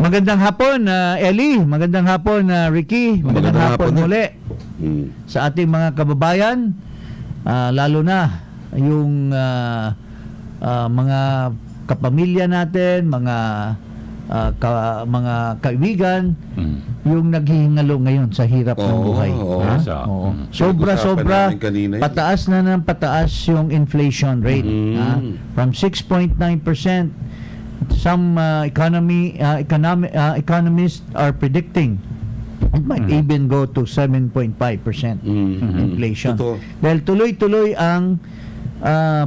Magandang hapon, Ellie. Magandang hapon, Ricky. Magandang hapon muli sa ating mga kababayan, lalo na yung mga kapamilya natin, mga kaibigan, yung naghihingalo ngayon sa hirap ng buhay. Sobra-sobra, pataas na ng pataas yung inflation rate. From 6.9%. Some economists are predicting it might even go to 7.5% inflation. Dahil tuloy-tuloy ang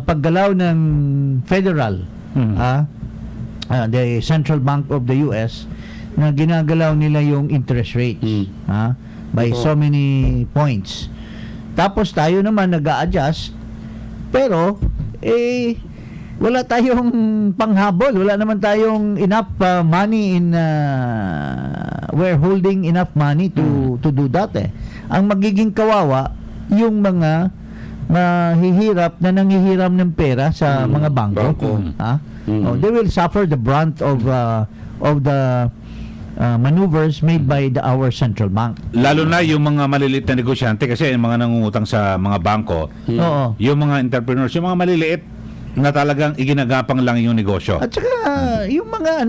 paggalaw ng federal, the Central Bank of the US, na ginagalaw nila yung interest rates by so many points. Tapos tayo naman nag-a-adjust, pero wala tayong panghabol, wala naman tayong enough money in we're holding enough money to do that. Ang magiging kawawa yung mga mahihirap na nanghihiram ng pera sa mga bangko. They will suffer the brunt of the maneuvers made by our central bank. Lalo na yung mga maliliit na negosyante, kasi yung mga nangungutang sa mga bangko, yung mga entrepreneurs, yung mga maliliit na talagang iginagapang lang yung negosyo. At saka yung mga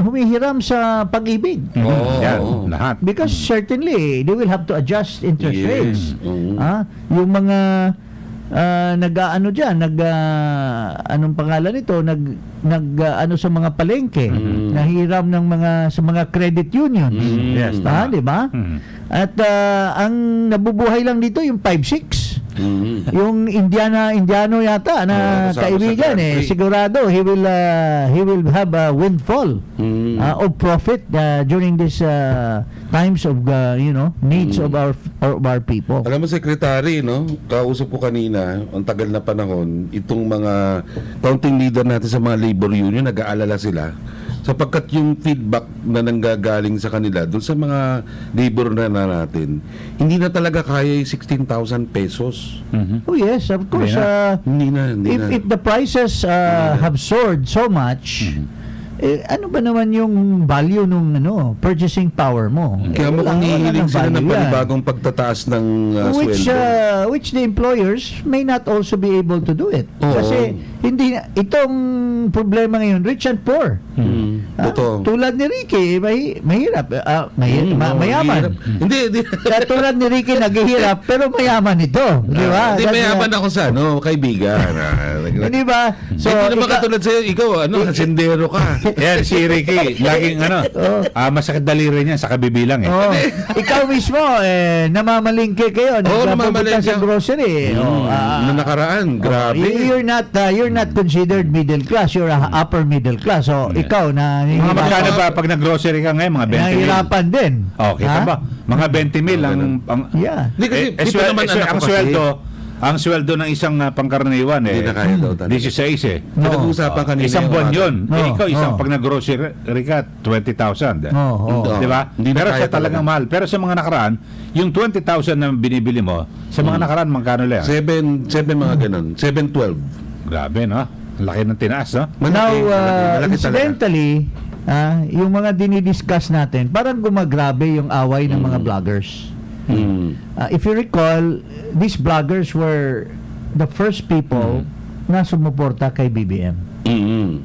humihiram sa pag-ibig. Yan, lahat. Because certainly they will have to adjust interest rates. Yung mga anong pangalan nito, sa mga palengke, nahiram ng sa mga credit unions. Yes, di ba? At ang nabubuhay lang dito yung 5-6. Yung Indiano yata na kaibigan, sigurado he will have a windfall of profit during this times of needs of our people. Alam mo, Secretary, kausap ko kanina, ang tagal na panahon, itong mga counting leader natin sa mga labor union, nag-aalala sila sapagkat yung feedback na nanggagaling sa kanila doon sa mga labor na natin, hindi na talaga kaya yung 16,000 pesos. Oh yes, of course. If the prices have soared so much, ano ba naman yung value nung purchasing power mo? Kaya mo kung hihiling sila ng panibagong pagtataas ng sweldo. Which the employers may not also be able to do it. Kasi hindi itong problema ngayon, rich and poor. Tulad ni Ricky, mahirap. Mayaman. Hindi. Tulad ni Ricky, naghihirap, pero mayaman ito. Di ba? Hindi, mayaman ako sa kaibigan. Hindi ba? So, hindi naman katulad sa'yo, ikaw, sendero ka. Yan, si Ricky, laging masakit daliri niya sa kabibilang. Ikaw mismo, namamalingke kayo. Nagpapunta sa grocery. Na nakaraan, grabe. You're not considered middle class. You're upper middle class. So, ikaw na... Mga magkano ba pag nag-grocery ka ngayon? Mga 20 mil? Nahihirapan din. Kita ba? Mga 20 mil ang... Ang sweldo ng isang pangkaraniwan hindi na kaya daw 16 Pinag-uusapan kanina isang buwan yun. Ikaw isang pag nag-grocery ka 20,000. Di ba? Pero sa talagang mahal. Pero sa mga nakaraan, yung 20,000 na binibili mo, sa mga nakaraan magkano lang? 7 mga ganun. 7-12. Grabe, no? Laki ng tinaas, no? Now, incidentally, yung mga dinidiscuss natin, parang gumagrabe yung away ng mga vloggers. If you recall, these bloggers were the first people na sumuporta kay BBM.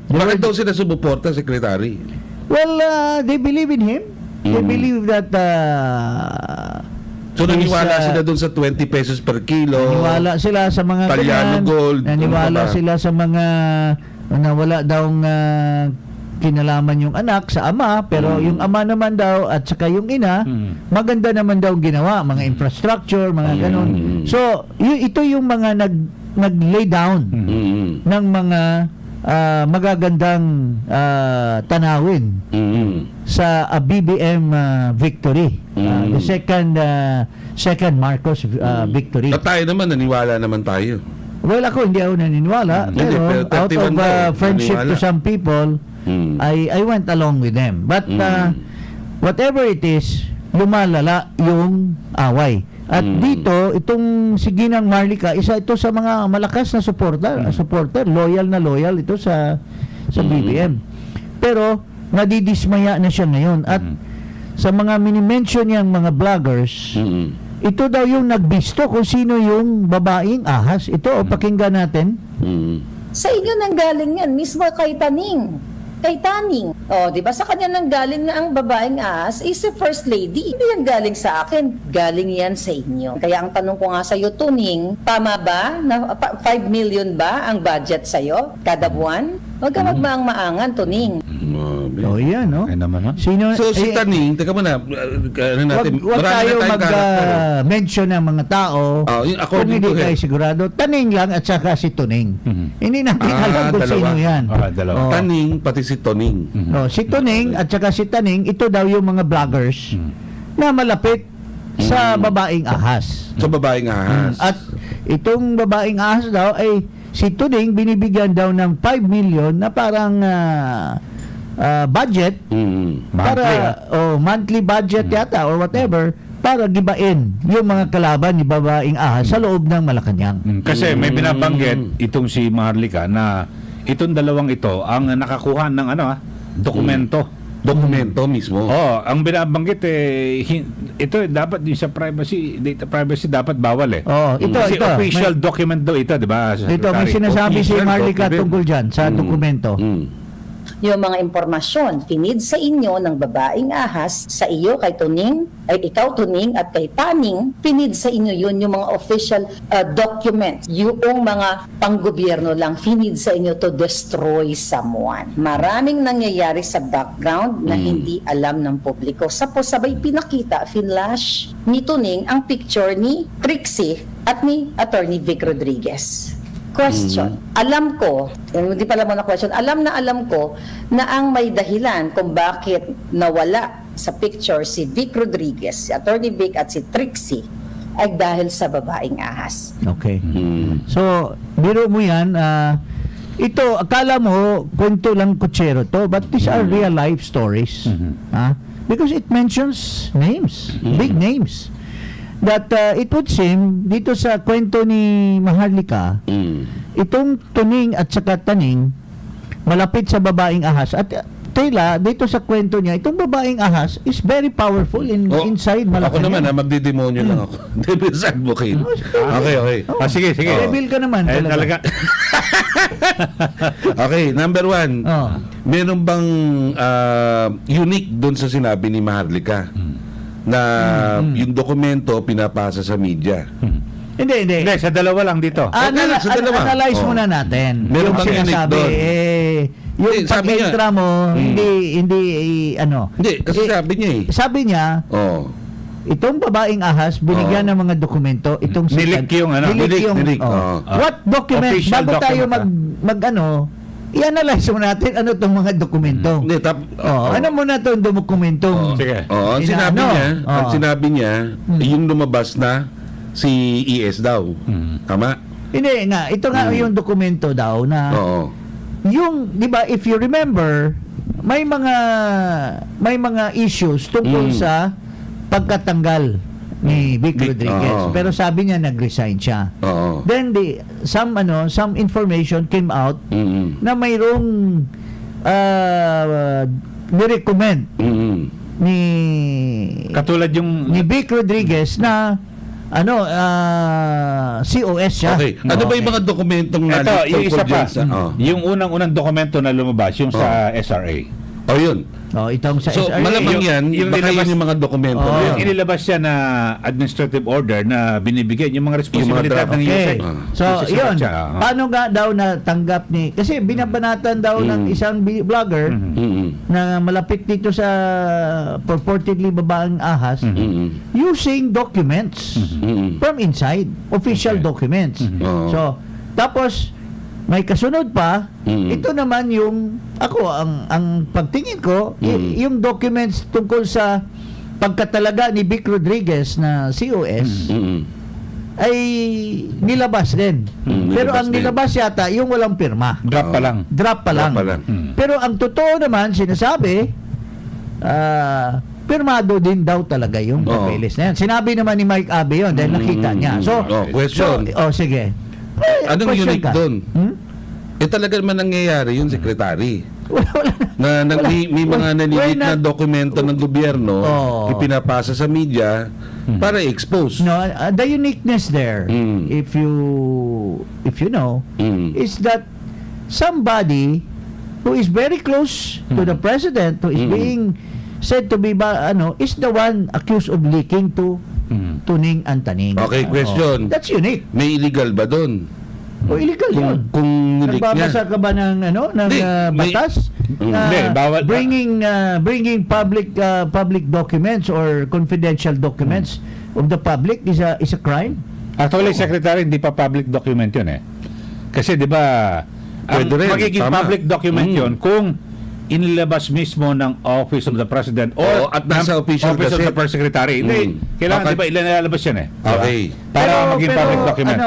Bakit daw sila sumuporta, Secretary? Well, they believe in him. They believe that so naniwala sila doon sa 20 pesos per kilo. Naniwala sila sa mga Talyano Gold. Naniwala sila sa mga wala daw kinalaman yung anak sa ama, pero yung ama naman daw at saka yung ina, maganda naman daw ginawa, mga infrastructure, mga ganun. So, ito yung mga nag-lay down ng mga magagandang tanawin sa BBM victory. The second Marcos victory. At tayo naman, naniwala naman tayo. Well, ako hindi ako naniniwala, pero out of friendship to some people, I went along with them. But whatever it is, lumalala yung away. At dito, itong si Ginang Marlica, isa ito sa mga malakas na supporter, loyal ito sa BBM. Pero nadidismaya na siya ngayon. At sa mga minimension niyang mga vloggers, ito daw yung nagbisto kung sino yung babaeng ahas. Ito, pakinggan natin. Sa inyo nang galing yan, mismo kay Taning. Kay Taning. O, di ba? Sa kanya nang galing na ang babaeng ahas is si First Lady. Hindi yan galing sa akin. Galing yan sa inyo. Kaya ang tanong ko nga sa iyo, Tuning, tama ba? Na 5 million ba ang budget sa iyo kada buwan? Huwag ka magmaang-maangan, Tuning. Oh, yan, no? Ay naman, no? Sino, So si Taning, teka muna, ano natin, wag marami tayo na tayong karakter. mention ng mga tao Yung kung according hindi to kayo him. sigurado. Taning lang at saka si Tuning. Hindi natin alam kung dalawa. sino yan. Dalawa. Oh. Taning, pati si Toning. Oh, si Tuning at saka si Taning, ito daw yung mga vloggers na malapit sa babaeng ahas. Sa babaeng ahas. At itong babaeng ahas daw ay si Tuning binibigyan daw ng 5 million na parang budget para monthly budget yata or whatever para gibain yung mga kalaban ni babaeng ahas sa loob ng Malacanang. Kasi may binabanggit itong si Maharlika na itong dalawang ito ang nakakuha ng dokumento. Dokumento mismo. Ang binabanggit ito dapat yung sa data privacy dapat bawal eh. Ito Kasi ito. official document daw ito, di ba? Ito may sinasabi si Official Marlica document. tungkol dyan sa dokumento. Yung mga impormasyon, pinid sa inyo ng babaeng ahas, sa iyo kay Tuning, ay ikaw Tuning at kay Taning, pinid sa inyo yun yung mga official documents, yung mga panggobyerno lang, pinid sa inyo to destroy someone. Maraming nangyayari sa background na hindi alam ng publiko. Sapos sabay pinakita, finlash ni Tuning ang picture ni Trixie at ni Attorney Vic Rodriguez. Question. Alam ko, hindi pala mo na question, alam ko na ang may dahilan kung bakit nawala sa picture si Vic Rodriguez, si Attorney Vic at si Trixie ay dahil sa babaeng ahas. Okay. So, biro mo yan, ito, akala mo, kwento lang kutsero to, but these are real life stories. Because it mentions names, big names. That it would seem, dito sa kwento ni Maharlika, itong Tuning at saka Taning, malapit sa babaeng ahas. At Tela, dito sa kwento niya, itong babaeng ahas is very powerful inside Ako Malacanang. naman, magdidemonyo lang ako. Devil's advocate. Okay. Sige. Reveal ka naman talaga. Okay, number 1. Oh. Meron bang unique doon sa sinabi ni Maharlika na yung dokumento pinapasa sa media? Hindi. Hindi, sa dalawa lang dito. sa dalawa. Analyze Oh. muna natin. Meron Yung bang sinasabi, unique yung sabi niya. pag-entra mo, hindi, Hindi, kasi sabi niya Sabi niya, itong babaeng ahas, binigyan ng mga dokumento, itong si Nilik yung nilik. What document? Official Bago tayo document, i-analyze mo natin ano itong mga dokumento. Hindi, Ano muna itong dokumento? Sige. ang sinabi Inaano? niya, yung lumabas na si ES daw. Tama? Hindi nga, ito nga yung dokumento daw na yung, di ba, if you remember, may mga issues tungkol sa pagkatanggal ni Vic Rodriguez. Pero sabi niya nag-resign siya. Then some information came out na mayroong ni-recommend ni Katulad yung Vic Rodriguez na COS siya. Okay. Ano ba yung mga dokumentong ito, yung isa pa. dyan Yung unang dokumento na lumabas, yung sa SRA. yun. Itong sa So, SRA. malamang yung baka nilabas- yun yung mga dokumento. Yung inilabas siya na administrative order na binibigyan yung mga responsibilidad ng Okay. USEC. So, Yung yun. siya, Paano nga daw natanggap ni... Kasi binabanatan daw ng isang vlogger na malapit dito sa purportedly babaeng ahas using documents from inside. Official documents. So, tapos, may kasunod pa, ito naman yung, ang pagtingin ko, yung documents tungkol sa pagkatalaga ni Vic Rodriguez na COS, ay nilabas din. Pero ang nilabas yata, yung walang pirma. Drop pa lang. Drop pa lang. Pero ang totoo naman, sinasabi, pirmado din daw talaga yung papeles na yan. Sinabi naman ni Mike Abe yun dahil nakita niya. So, question. sige. Anong Question unique ka. doon? Talaga naman nangyayari yung secretary. Na may mga We're nalilit na not- dokumento ng gobyerno Oh. ipinapasa sa media para i-expose. No, the uniqueness there, Mm. if you know, Mm. is that somebody who is very close to the president, who is being said to be is the one accused of leaking to Tuning and Taning. Okay, question. That's unique. May illegal ba doon? O illegal yun. Kung nilik niya. Nagbabasa ka ba ng Hindi, may- batas? Hindi, bawal. Bringing public documents or confidential documents of the public is a crime. Actually, Secretary, hindi pa public document yun eh. Kasi di ba, ang Pwede rin, magiging tama. public document yun kung inilabas mismo ng Office of the President or at nasa official Office of the gazette. First Secretary. Hindi, kailangan Okay. di ba ilalabas yan eh. Okay. Para maging public document.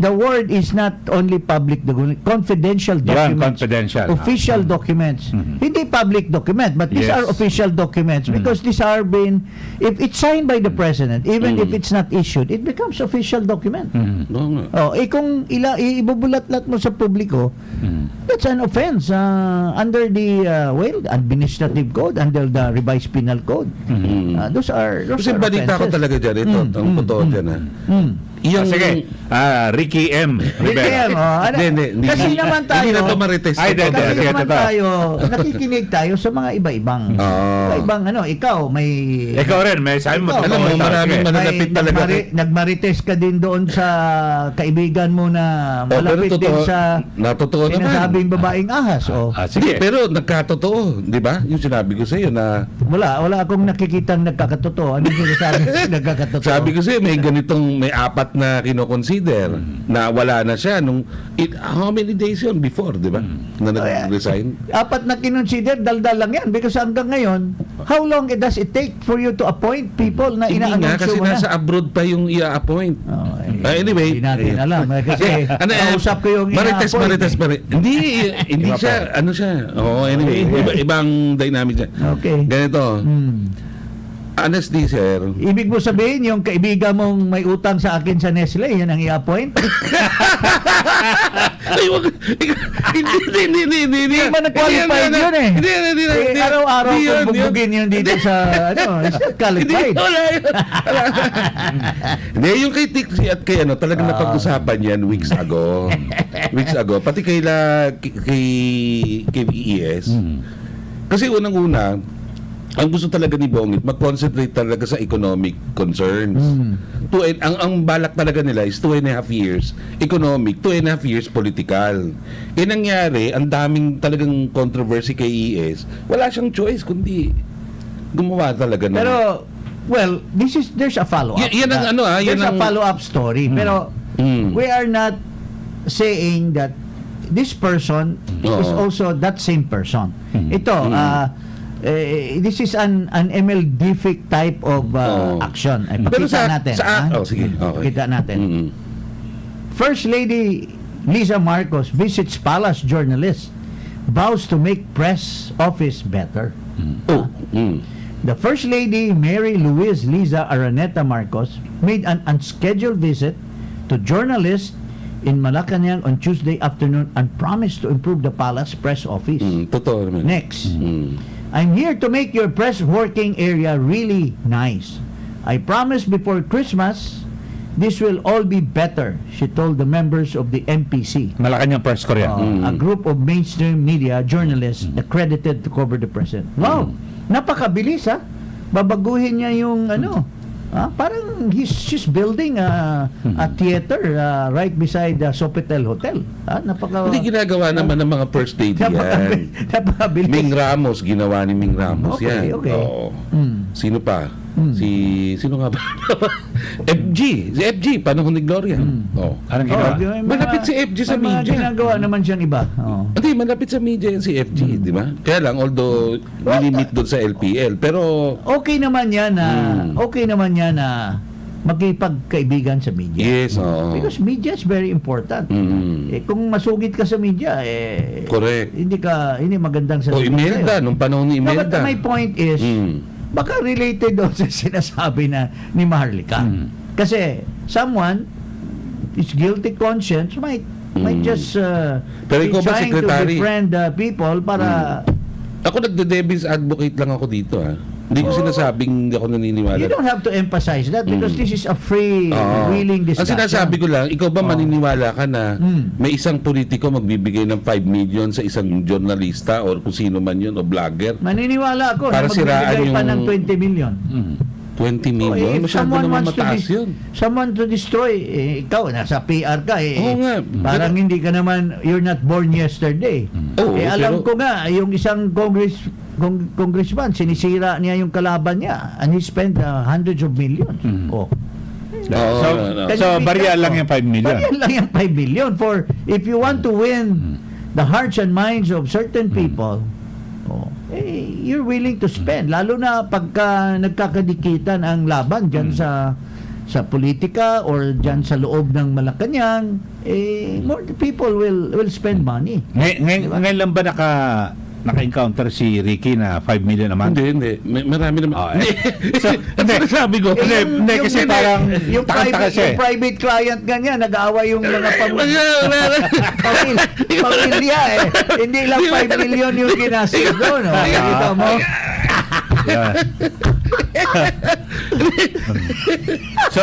The word is not only public document, confidential Yan, documents. confidential. Official documents. Hindi public document, but these Yes. are official documents because these are if it's signed by the president, even if it's not issued, it becomes official document. Oo nga. Kung ibubulat-lat mo sa publiko, that's an offense under the administrative code, under the revised penal code. Those are Kasi balita ko offenses. talaga dyan ito. Ang totoo dyan ha. Yung, Sige, Ricky M. Rivera. Rivera. Hindi. Kasi naman tayo, Hindi na ito marites. Ay, hindi, kasi sige, naman totoo. tayo, nakikinig tayo sa mga iba-ibang, iba-ibang ikaw may... Ikaw rin, may sabi mo. Ikaw, Alam mo, totoo, maraming sige. mananapit talaga. Nagmarites ka din doon sa kaibigan mo na Pero malapit din totoo, sa natotoo naman. sinasabing babaeng ahas. Sige. Pero nagkatotoo, di ba? Yung sinabi ko sa iyo na Wala akong nakikitang nagkakatotoo. Ano yung sinasabi nagkakatotoo? sabi ko sa iyo may ganitong may apat na kinoconsider na wala na siya nung how many days yun before, di ba? Na nag-resign. Apat na kinonsider, daldal lang yan. Because hanggang ngayon, how long does it take for you to appoint people na Hindi nga ina-announce kasi mo na? nasa abroad pa yung i-appoint. Hindi Anyway, natin alam. Kasi kausap ko yung Marites. Hindi Iba siya, ano siya. Anyway, ibang dynamic siya. Okay. Ganito. Honestly, sir. Ibig mo sabihin, yung kaibigan mong may utang sa akin sa Nestle, yan ang i-appoint? Ay, wag. Hindi. Hindi ba nag-qualified yun eh? Hindi. Araw-araw Hindi kung yun, bubugin yun dito sa, it's not Hindi, qualified. wala yun. Hindi, yung kay Tixi at kay talagang napag-usapan yan weeks ago. Pati kay EES. Kasi unang-una, ang gusto talaga ni Bongit, mag-concentrate talaga sa economic concerns. Ang balak talaga nila is 2.5 years economic, 2.5 years political. Nangyari, ang daming talagang controversy kay ES. Wala siyang choice kundi gumawa talaga ng... Pero, well, there's a follow-up. Yan ang There's a yan ang... follow-up story. Pero, we are not saying that this person is also that same person. Ito, this is an MLDific type of action. Pero Pakita natin. sige. Okay. Pakita natin. First Lady Liza Marcos visits palace journalist, vows to make press office better. The First Lady Mary Louise Liza Araneta Marcos made an unscheduled visit to journalists in Malacanang on Tuesday afternoon and promised to improve the palace press office. Totoo naman. Next, I'm here to make your press working area really nice. I promise before Christmas, this will all be better, she told the members of the MPC, Malacanang press ko yan. a group of mainstream media journalists accredited to cover the president. Wow, napakabilis ha. Babaguhin niya yung parang she's building a theater right beside the Sofitel Hotel. Hindi ginagawa naman ng mga first lady yan. Napakabilis. Ming Ramos, ginawa ni Ming Ramos Okay, yan. okay. Oo. Sino pa? Sino nga ba? Si FG, panahon ni Gloria. Oh. Anong ginawa? Malapit si FG sa may mga media. ginagawa naman siyang iba. Hindi, malapit sa media yan si FG, di ba? Kaya lang, although nilimit doon sa LPL, pero Okay naman yan na magkipagkaibigan sa media. yes, oo. Because media is very important. Kung masugid ka sa media, Correct. hindi magandang sa O Imelda, nung panahon ni No, but Imelda. my point is, baka related doon sa sinasabi ni Maharlika. Kasi someone is guilty conscience might might just Pero be ikaw ba, trying to Secretary? befriend people para Ako nagde-devil's advocate lang ako dito, ha. Hindi ko sinasabing hindi ako naniniwala. you don't have to emphasize that because this is a free Oo. willing Ang discussion. sinasabi ko lang, ikaw ba maniniwala ka na Mm. may isang politiko magbibigay ng 5 million sa isang journalista or kung sino man yun o vlogger? Maniniwala ako Para na siraan magbibigay pa yung- ng 20 million. 20 Oh, million? if Masyado someone naman wants to mataas yun. someone to destroy, ikaw nasa PR ka Oo nga. Parang hindi ka naman, you're not born yesterday. Oo, Alam pero- ko nga, yung isang congressman, sinisira niya yung kalaban niya and he spent hundreds of millions. Oh. Oo, So, no. Can so you beat barya that? lang yung 5 million. Baryan lang yung 5 million for if you want to win the hearts and minds of certain people, you're willing to spend. Lalo na pagka nagkakadikitan ang laban dyan sa politika or dyan sa loob ng Malacanang, more people will spend money. Ngayon lang ba naka-encounter si Ricky na 5 million naman? Hindi. Marami naman. Oh, Hindi. So, hindi. Sabi ko. Hindi, kasi parang yung takang-taka siya yung private client ganyan, nag-aaway yung mga pamilya Hindi lang 5 million yung ginastos doon. Nakikita mo? Yeah. So,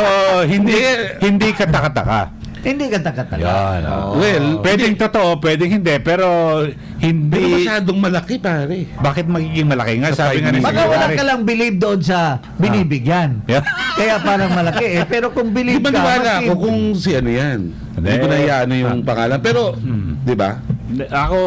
hindi ka-taka-taka. Hindi ka taka-taka. Yan. Well, Pwedeng totoo, pwedeng hindi, pero Pero hindi. masyadong malaki, pare. Bakit magiging malaki nga? Sa Sabi nga 5 ni million. Baka wala Secretary. ka lang believe doon sa binibigyan. Yeah. Kaya parang malaki Pero kung Di believe ba ka, niwala ako maski- kung si ano yan? Hindi. Hindi ko na ano yung pangalan. Pero, di ba? Ako,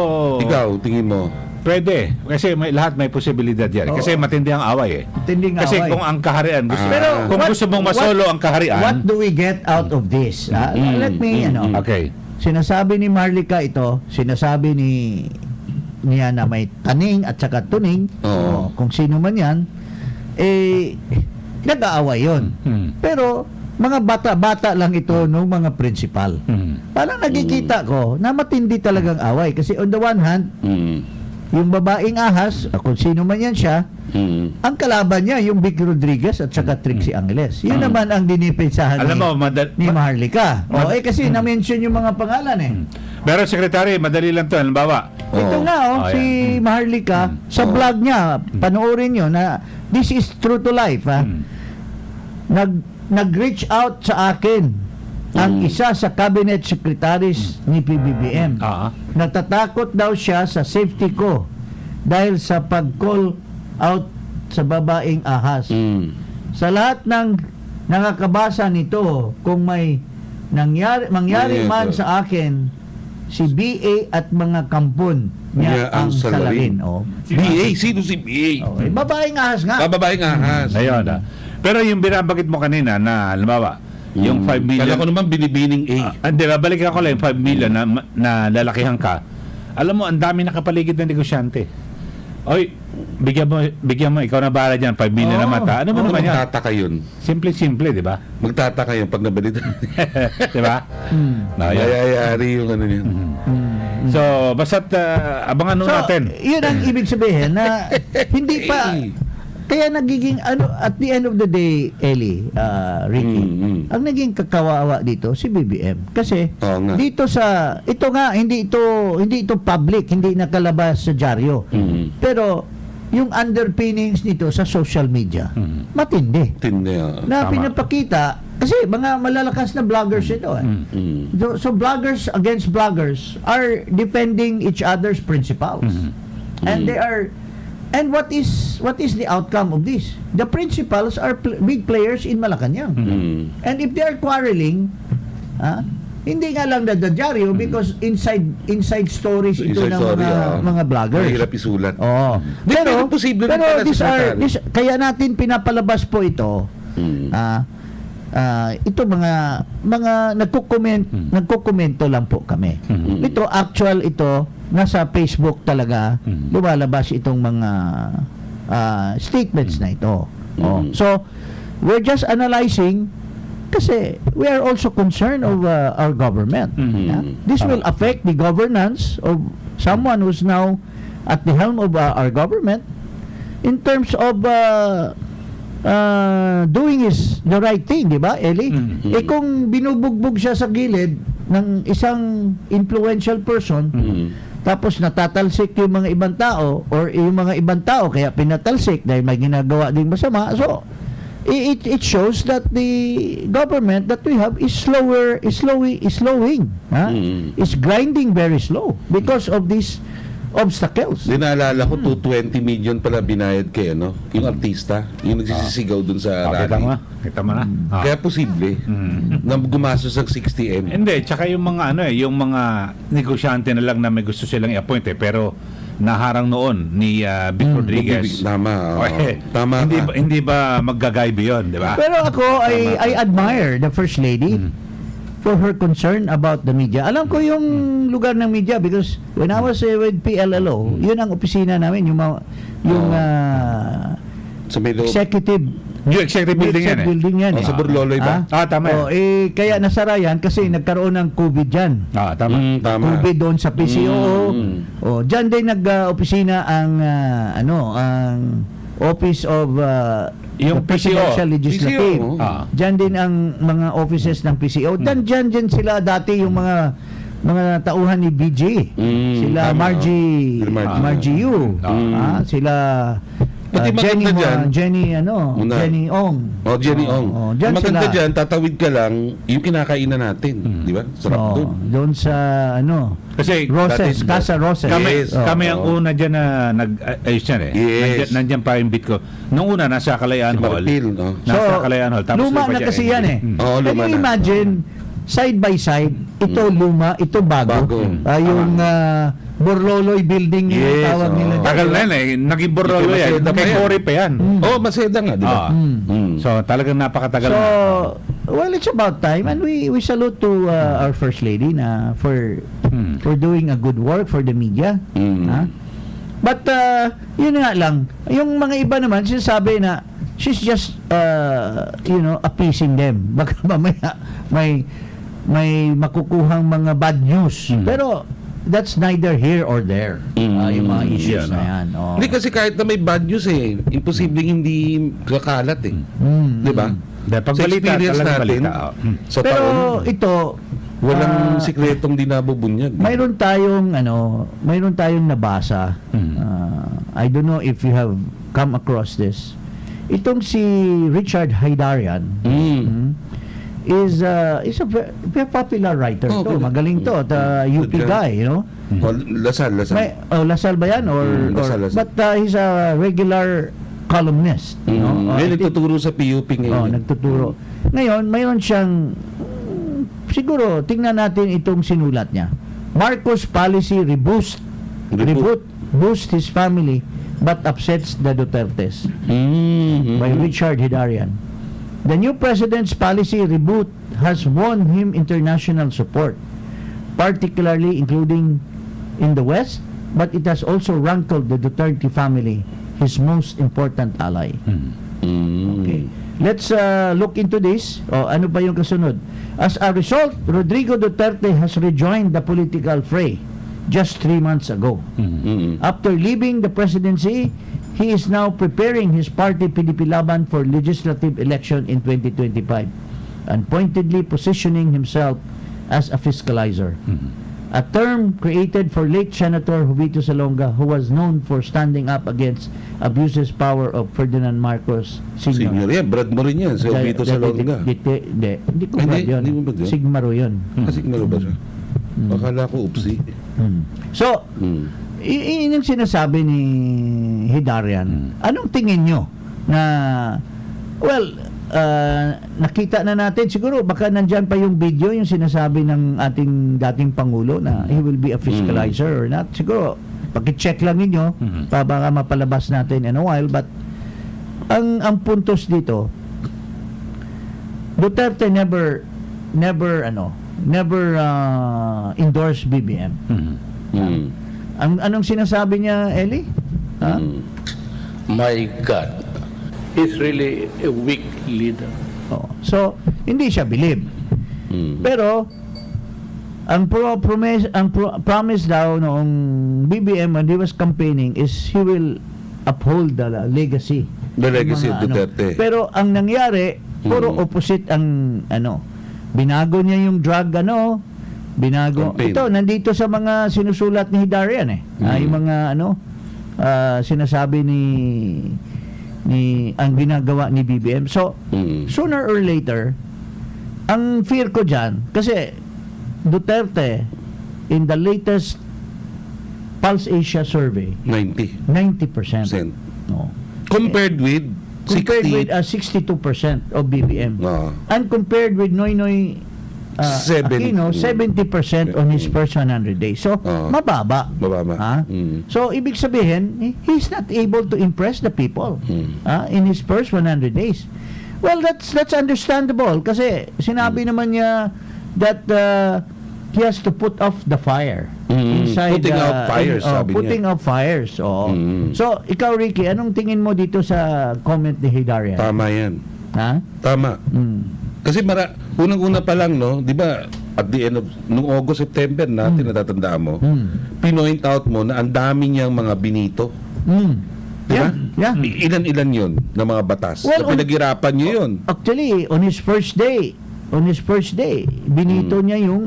Ikaw, tingin mo. pwede. Kasi lahat may posibilidad yan. Kasi matindi ang away Tinding Kasi away. kung ang kaharian, Pero kung gusto mong masolo ang kaharian, What do we get out of this? Let me, okay. sinasabi ni Marlica ito, sinasabi niya na may taning at saka tuning, Oo. kung sino man yan, nag-aaway yun. Pero, mga bata-bata lang ito nung mga principal. Parang nakikita ko na matindi talagang away. Kasi on the one hand, yung babaeng ahas, kung sino man yan siya, ang kalaban niya, yung Vic Rodriguez at saka Trixie Angeles. Yun naman ang dinipensahan Alam mo, ni Maharlika. Kasi na-mention yung mga pangalan pero Secretary, madali lang to. Halimbawa, Ito nga, si Maharlika, sa vlog niya, panoorin nyo na this is true to life. Nag-reach out sa akin ang isa sa cabinet secretaries ni PBBM. Natatakot daw siya sa safety ko dahil sa pag-call out sa babaeng ahas. Sa lahat ng nakakabasa nito, kung may mangyari man sa akin, si BA at mga kampon niya ang salarin. BA? Sino si BA? Babaeng ahas nga. Babaeng ahas. Ayun. Pero yung binabagit mo kanina na, halimbawa, yung 5 million. Kala ko naman binibining A. Hindi, babalikan ko lang yung 5 million na lalakihan ka. Alam mo, ang dami nakapaligid na negosyante. Oy, bigyan mo, ikaw na bahala dyan, 5 million na mata. Ano mo naman yan? Magtataka yun. Simple, di ba? Magtataka yun pag nabalita. Di ba? No, yan. Mayayari yung ano yun. So, basta't abangan nun natin. Yun ang ibig sabihin na hindi pa kaya nagiging at the end of the day, Eli, Ricky, ang naging kakawawa dito si BBM kasi Oo nga. dito sa ito nga hindi ito public, hindi nakalabas sa dyaryo. Pero yung underpinnings nito sa social media, matindi. Tindi. Na Tama. pinapakita kasi mga malalakas na vloggers ito So bloggers against bloggers are defending each other's principles. And they are what is the outcome of this? The principals are big players in Malacanang. And if they are quarreling, hindi nga lang nadadyaryo because inside stories ito ng mga vloggers. Mahirap isulat. Oo. Pero posible rin pala Kaya natin pinapalabas po ito. Ito mga nagko-komento lang po kami. Ito actual ito nasa Facebook talaga lumalabas itong mga statements na ito. So we're just analyzing kasi we are also concerned of our government. This will affect the governance of someone who's now at the helm of our government in terms of doing is the right thing, di ba, Eli? Kung binubugbog siya sa gilid, ng isang influential person, tapos natatalsik yung mga ibang tao or yung mga ibang tao kaya pinatalsik dahil may ginagawa ding masama. So it shows that the government that we have is slowing, is grinding very slow because of these obstacles. Dinaalala ko, 220 million pala binayad kay yung artista, yung nagsisisigaw dun sa Kita mo rally. na. Kita mo na. Kaya posible na gumastos ng 60M. Hindi, tsaka yung mga yung mga negosyante na lang na may gusto silang i-appoint pero naharang noon ni Vic Rodriguez. Tama. Okay. Tama hindi ka. ba, hindi ba maggagaybe yun, di ba? Pero ako, I admire the First Lady for her concern about the media. Alam ko yung lugar ng media because when I was with PLLO, yun ang opisina namin, yung Sa may loob. executive New executive building yan eh. building yan. Sa Burloloy ba? Tama yan. Kaya nasara yan kasi nagkaroon ng COVID dyan. Tama. Tama. COVID doon sa PCO. Diyan din nag-opisina ang ang Office of Yung the Presidential PCO. Legislative. PCO. Diyan din ang mga offices ng PCO. Diyan din sila dati yung mga tauhan ni BG. Sila Tama. Margie Yu. Sila Pati maganda dyan. Jenny Jenny Ong. Jenny Ong. Diyan Maganda sila. dyan, tatawid ka lang, yung kinakainan natin. Di ba? Sarap doon. Doon sa Kasi Roses, dati- Casa Roses. Yes. kami ang una dyan na nag-ayos yan eh. Yes. Nandyan pa yung bit ko. Nung una, nasa Kalayaan Si Hall. Martil, no? Nasa Kalayaan Hall. Tapos luma lupa na dyan, kasi yan eh. Oo, Can luma you na. imagine, side by side, ito luma, ito bago. Yung Borloloy building yung Yes, tawag nila. Tagal na yan eh. Naging borrolo yan. Maseda pa Kay yan. Cory pa yan. Maseda nga, di ba? So talagang napakatagal So, na. well, it's about time and we salute to our First Lady na for doing a good work for the media. Ha? But yun nga lang, yung mga iba naman sinasabi na she's just appeasing them. Baka mamaya may makukuhang mga bad news. Pero that's neither here or there. Yung mga issues na yan. Hindi kasi kahit na may bad news imposibleng hindi kakalat eh. Di ba? Pag Sa balita, experience talagang natin, balita. sa Pero taon, ito, walang sikretong di nabubunyag. mayroon tayong nabasa. I don't know if you have come across this. Itong si Richard Haydarian is a very popular writer to. Magaling to. UP Good guy, Lasal. Lasal ba yan? Lasal. But he's a regular columnist. May nagtuturo sa PUP ngayon. Nagtuturo. Ngayon, mayroon siyang siguro, tingnan natin itong sinulat niya. Marcos policy reboot boost his family but upsets the Dutertes. By Richard Hidarian. The new president's policy reboot has won him international support, particularly including in the West, but it has also rankled the Duterte family, his most important ally. Okay. Let's look into this. Ano ba yung kasunod? As a result, Rodrigo Duterte has rejoined the political fray just 3 months ago. After leaving the presidency, he is now preparing his party PDP Laban for legislative election in 2025 and pointedly positioning himself as a fiscalizer. A term created for late Senator Jovito Salonga, who was known for standing up against abuses power of Ferdinand Marcos Sr. Senior yan, Brad mo rin yan, si Obito Salonga. Hindi ko ba yun? Hindi mo ba yun? Sigmaro yun. Kasi ano ba siya? Akala ko upsi. So, yun yung sinasabi ni Hidarian. Anong tingin nyo na, well, nakita na natin, siguro baka nandyan pa yung video, yung sinasabi ng ating dating Pangulo na he will be a fiscalizer or not. Siguro, paki-check lang ninyo, baka mapalabas natin in a while. But, ang puntos dito, Duterte never endorsed BBM. Anong sinasabi niya, Eli? My God, he's really a weak leader. So, hindi siya believe. Pero, ang promise daw noong BBM when he was campaigning is he will uphold the legacy. The legacy Mga of Duterte. Pero ang nangyari, puro opposite ang binago niya yung drug Binago. Campaign. Ito, nandito sa mga sinusulat ni Hidarian eh. Yung mga sinasabi ni ang ginagawa ni BBM. So, sooner or later, ang fear ko dyan, kasi Duterte, in the latest Pulse Asia survey, 90%. 90%. No. Compared with Compared 60. with 62% of BBM. Ah. And compared with Noynoy Aquino, 70% on his first 100 days. So, mababa. Mababa. Ah? So, ibig sabihin, he's not able to impress the people in his first 100 days. Well, that's understandable kasi sinabi naman niya that he has to put off the fire. Inside, Putting out fires, sabi niya. putting out fires. So, ikaw, Ricky, anong tingin mo dito sa comment ni Hidarian? Tama yan. Ha? Tama. Kasi unang-una pa lang, no, di ba, at the end of, nung August, September natin, natatandaan mo, pinoint out mo na ang dami niyang mga binito. Di ba? Yeah. Ilan-ilan yun na mga batas. Well, na pinaghirapan niyo yun. Actually, on his first day, binito niya yung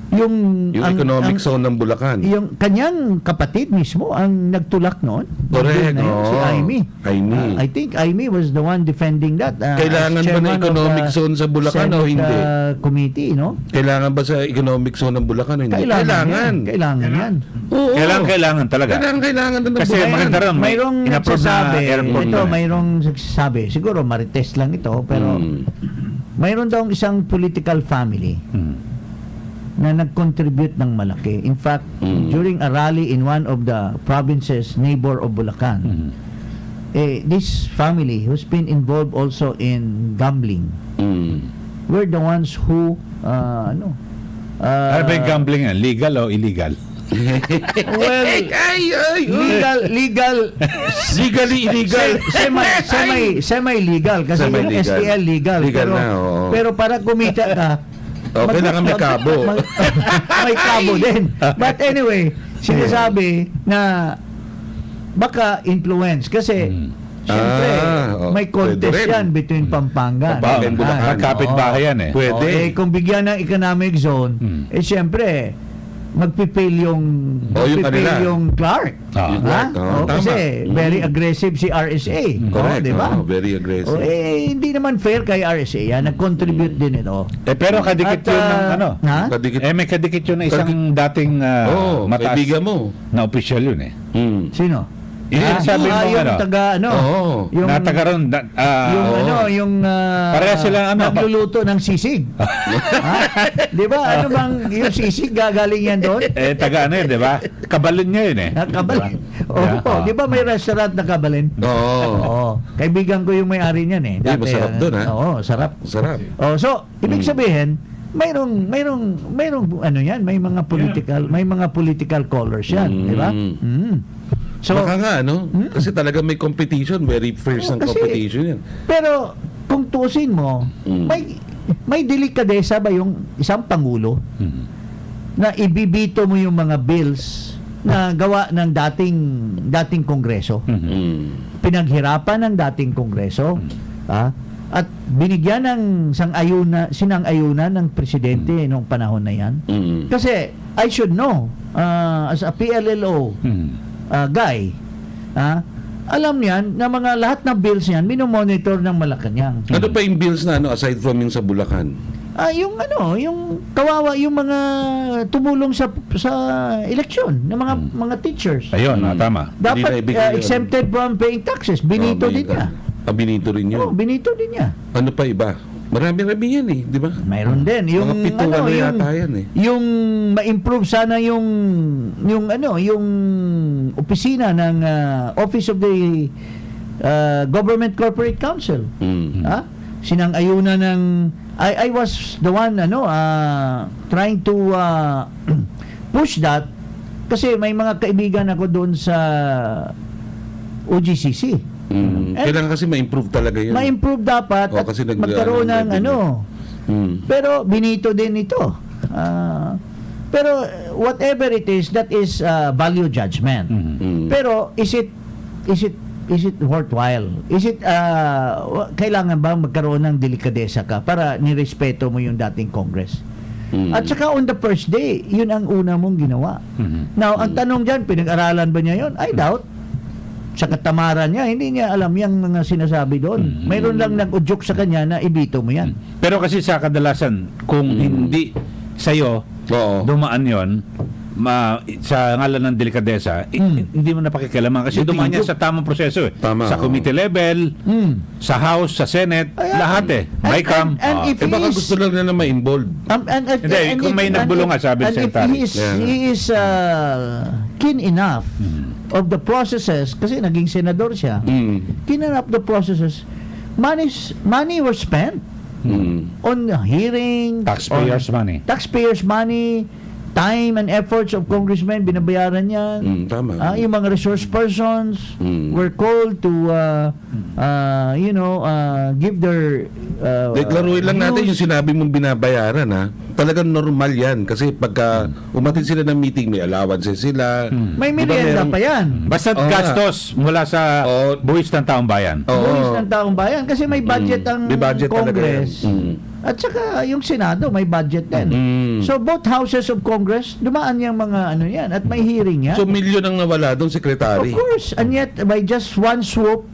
yung economic zone ng Bulacan. yung kanyang kapatid mismo ang nagtulak noon. Correct. Nandun na yun, si Aimee. Aimee. I think Aimee was the one defending that. Kailangan as ba na chairman economic of the zone sa Bulacan o Senate, hindi? Committee, no? Kailangan ba sa economic zone ng Bulacan o hindi? Kailangan yan. Oo. Kailangan talaga. Kailangan na ng Kasi Bulacan. maganda ron, may Mayroong in-approve na nagsasabi, airport ito, na eh. mayroong nagsasabi, siguro marites lang ito, pero mayroon daw isang political family na nag-contribute ng malaki. In fact, during a rally in one of the provinces neighbor of Bulacan, this family who's been involved also in gambling were the ones who Ano ba yung gambling yan? Legal o illegal? well, legal Legally illegal. semi-legal kasi yung Semi-legal. STL legal, Legal pero, na, oo. pero para kumita ka Kailangan may kabo. may kabo din. But anyway, sinasabi na baka influence kasi siyempre may contest pwede rin. yan between Pampanga Pampanga and Bulacan. Kapit-bahay yan eh. Pwede. kung bigyan ng economic zone siyempre magpipail yung yung kanila. yung Clark. Yung Clark, tama. Kasi very aggressive si RSA. Correct. Di ba? Very aggressive. Hindi naman fair kay RSA. Yan, nag-contribute din ito. Pero kadikit At, yun ng ano. Ha? Kadikit. May kadikit yun na isang dating mataas kaibigan mo. na opisyal yun eh. Sino? Yun yung sabi mo yung ano. taga yung Nataga ron. pareha silang nagluluto ng sisig. Di ba? Ano bang yung sisig gagaling yan doon? Taga ano yun, di ba? Kabalin niya yun eh. Kabalin. Yeah. Di ba may restaurant na Kabalin? Oo. Kaibigan ko yung may-ari niyan eh. Hindi, masarap doon, ha? Oo, sarap. Sarap. So, ibig sabihin, mayroong ano yan, may mga political colors yan, di ba? So, Baka nga, no? Kasi talaga may competition. Very fierce ang kasi- competition yan. pero kung tuusin mo, may delikadesa ba yung isang pangulo na ibibito mo yung mga bills na gawa ng dating kongreso? Pinaghirapan ng dating kongreso, at binigyan ng sinang-ayunan ng presidente nung panahon na yan. Kasi I should know, as a PLLO guy, alam niyan na mga lahat ng bills niyan minomonitor ng Malacanang. Ano pa yung bills na aside from yung sa Bulacan? Yung kawawa yung mga tumulong sa eleksyon ng mga teachers. Ayun, tama. Hindi na Dapat ibigay yun. exempted from paying taxes. Binito din niya. Binito rin yun. Binito din niya. Ano pa iba? Marami-rami yan eh, di ba? Mayroon din yung Mga pituwa na yata yan eh. yung ma-improve sana yung opisina ng Office of the Government Corporate Council. Sinang-ayunan ng I was the one trying to push that kasi may mga kaibigan ako doon sa OGCC. Kailangan kasi ma-improve talaga yun. Ma-improve dapat at kasi magkaroon ng pero binito din ito. Pero whatever it is, that is value judgment. Pero is it worthwhile? Is it kailangan ba magkaroon ng delikadesa ka para nirespeto mo yung dating Congress? At saka on the first day, yun ang una mong ginawa. Now, ang tanong dyan, pinag-aralan ba niya yun? I doubt. Sa katamaran niya, hindi niya alam yung mga sinasabi doon. Mayroon lang nag-udyok sa kanya na ibito mo yan. Pero kasi sa kadalasan, kung hindi sa'yo Oo. dumaan yon, sa ngalan ng delikadesa, hindi mo na pakikialaman kasi Hindi, dumaan yan hindi. sa tamang proseso eh. Tama, Sa oo. committee level, sa House, sa Senate, Ayan. lahat eh. BICAM. And if Baka he is- gusto lang na ma-involved. Hindi, kung may nagbulungan, sabi ng and if Secretary. he is keen enough of the processes, kasi naging senador siya, keen enough the processes, money was spent on hearing, Taxpayers' money. taxpayers' money, time and efforts of congressmen, binabayaran yan. Tama. Yung mga resource persons were called to give their Deklaruhin lang natin yung views. sinabi mong binabayaran, ha. Talagang normal yan. Kasi pagka umatin sila ng meeting, may allowances sila. May Di ba merienda merong- pa yan. Basta Oo gastos mula sa Oo. buwis ng taong bayan. Oo. Buwis ng taong bayan kasi may budget ang May budget talaga Congress. yan. At saka yung Senado may budget din. So both houses of Congress dumaan yung mga ano yan at may hearing yan. So, milyon ang nawala doon, Of Secretary. course, and yet by just one swoop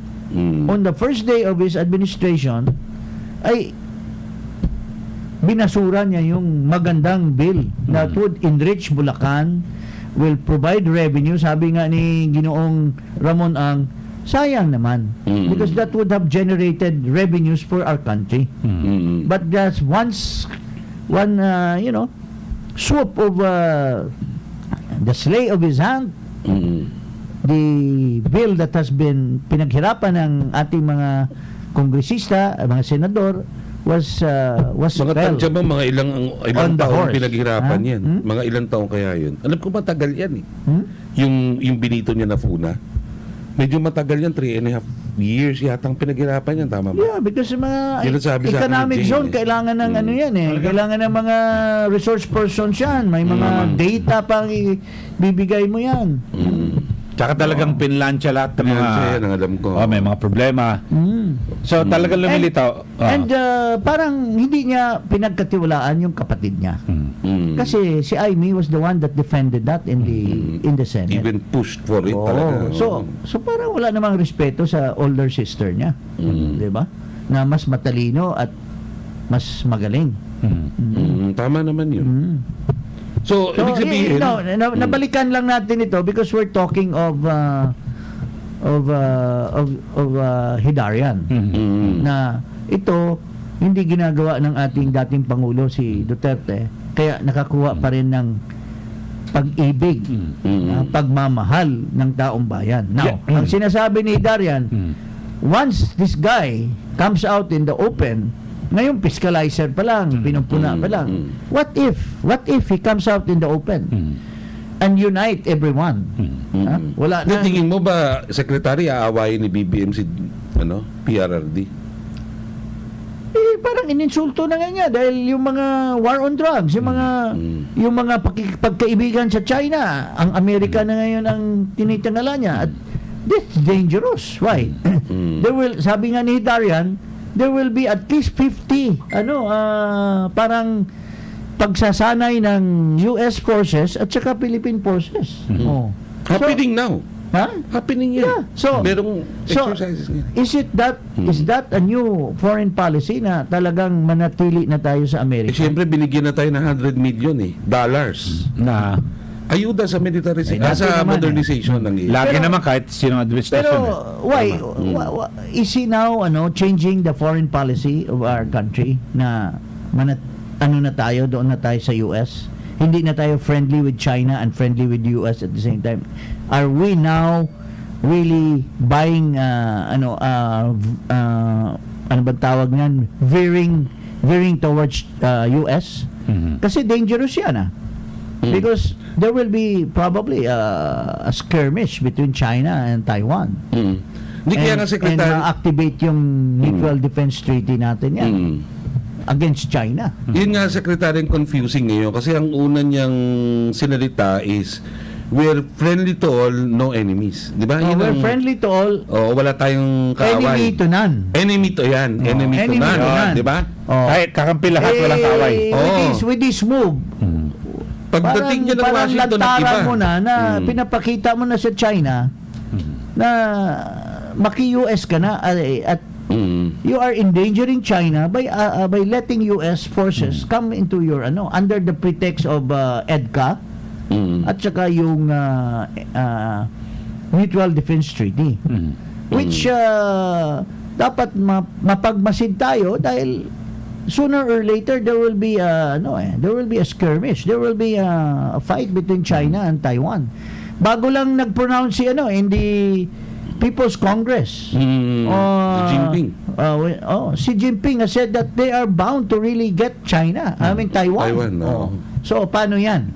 on the first day of his administration ay binasura niya yung magandang bill that would enrich Bulacan, will provide revenue. Sabi nga ni Ginoong Ramon Ang, sayang naman because that would have generated revenues for our country. But just one swoop of the slay of his hand, the bill that has been pinaghirapan ng ating mga kongresista, mga senador, was Mga fell. tansya ba, mga ilang On the taon horse. pinaghirapan Ha? yan? Mga ilang taon kaya yun? Alam ko matagal yan eh. Hmm? Yung binito niya na Funa. Medyo matagal yan, 3.5 years yatang pinaghirapan yan, tama ba? Yeah, because mga Yun ang sabi sa economic akin ni Jane, zone, eh. kailangan ng ano yan eh. Kailangan ng mga resource persons yan. May mga data pang ibibigay mo yan. Tsaka talagang pinlansya lahat ng mga... Pinlansya yan, ang alam ko. May mga problema. So talagang lumilitaw. And parang hindi niya pinagkatiwalaan yung kapatid niya. Kasi si Amy was the one that defended that in the Senate. Even pushed for it talaga. So parang wala namang respeto sa older sister niya. 'Di ba? Na mas matalino at mas magaling. Tama naman yun. So, ibig sabihin... Nabalikan lang natin ito because we're talking of Hidarian. Na ito hindi ginagawa ng ating dating Pangulo si Duterte, kaya nakakuha pa rin ng pag-ibig, pagmamahal ng taong bayan. Now, ang sinasabi ni Hidarian, once this guy comes out in the open, ngayon fiscalizer pa lang, pinumpuna pa lang. What if he comes out in the open and unite everyone? Wala na. Tingin mo ba, Secretary, aawayin ni BBM si PRRD? Parang ininsulto na nga niya dahil yung mga war on drugs, yung mga pagkaibigan sa China, ang Amerika na ngayon ang tinitangala niya. At that's dangerous. Why? Sabi nga ni Darian, there will be at least 50 parang pagsasanay ng US forces at saka Philippine forces. Happening now. Ha? Happening yan. Yeah. So, merong exercises nga. Is that a new foreign policy na talagang manatili na tayo sa Amerika? Siyempre, binigyan na tayo ng $100 million dollars Na ayuda sa military dati sa naman modernization ng lagi naman kahit sino administration. Pero why is he now changing the foreign policy of our country na na tayo doon na tayo sa US? Hindi na tayo friendly with China and friendly with US at the same time. Are we now really buying ano bang tawag niyan, veering towards US? Kasi dangerous yan because there will be probably a skirmish between China and Taiwan. Hindi kaya nga, Secretary. And ma-activate yung Mutual Defense Treaty natin yan against China. Yun nga, Secretary, confusing ngayon kasi ang una niyang sinalita is we're friendly to all, no enemies. Di ba? Yun We're ang- friendly to all, Wala tayong enemy kaaway. to none. Enemy to yan. Enemy to enemy none. to none. Di ba? Oh. Kahit kakampi lahat, walang kaway. With this move, Pagdating niya ng parang Washington, lantaran nag-iba. mo na pinapakita mo na sa China na maki-US ka na at you are endangering China by letting US forces come into your under the pretext of EDCA at saka yung Mutual Defense Treaty, which dapat mapagmasid tayo dahil sooner or later there will be a skirmish, there will be a fight between China and Taiwan. Bago lang nag-pronounce in the People's Congress. Xi Jinping. Xi Jinping has said that they are bound to really get China. I mean Taiwan. Taiwan, oo. So paano 'yan?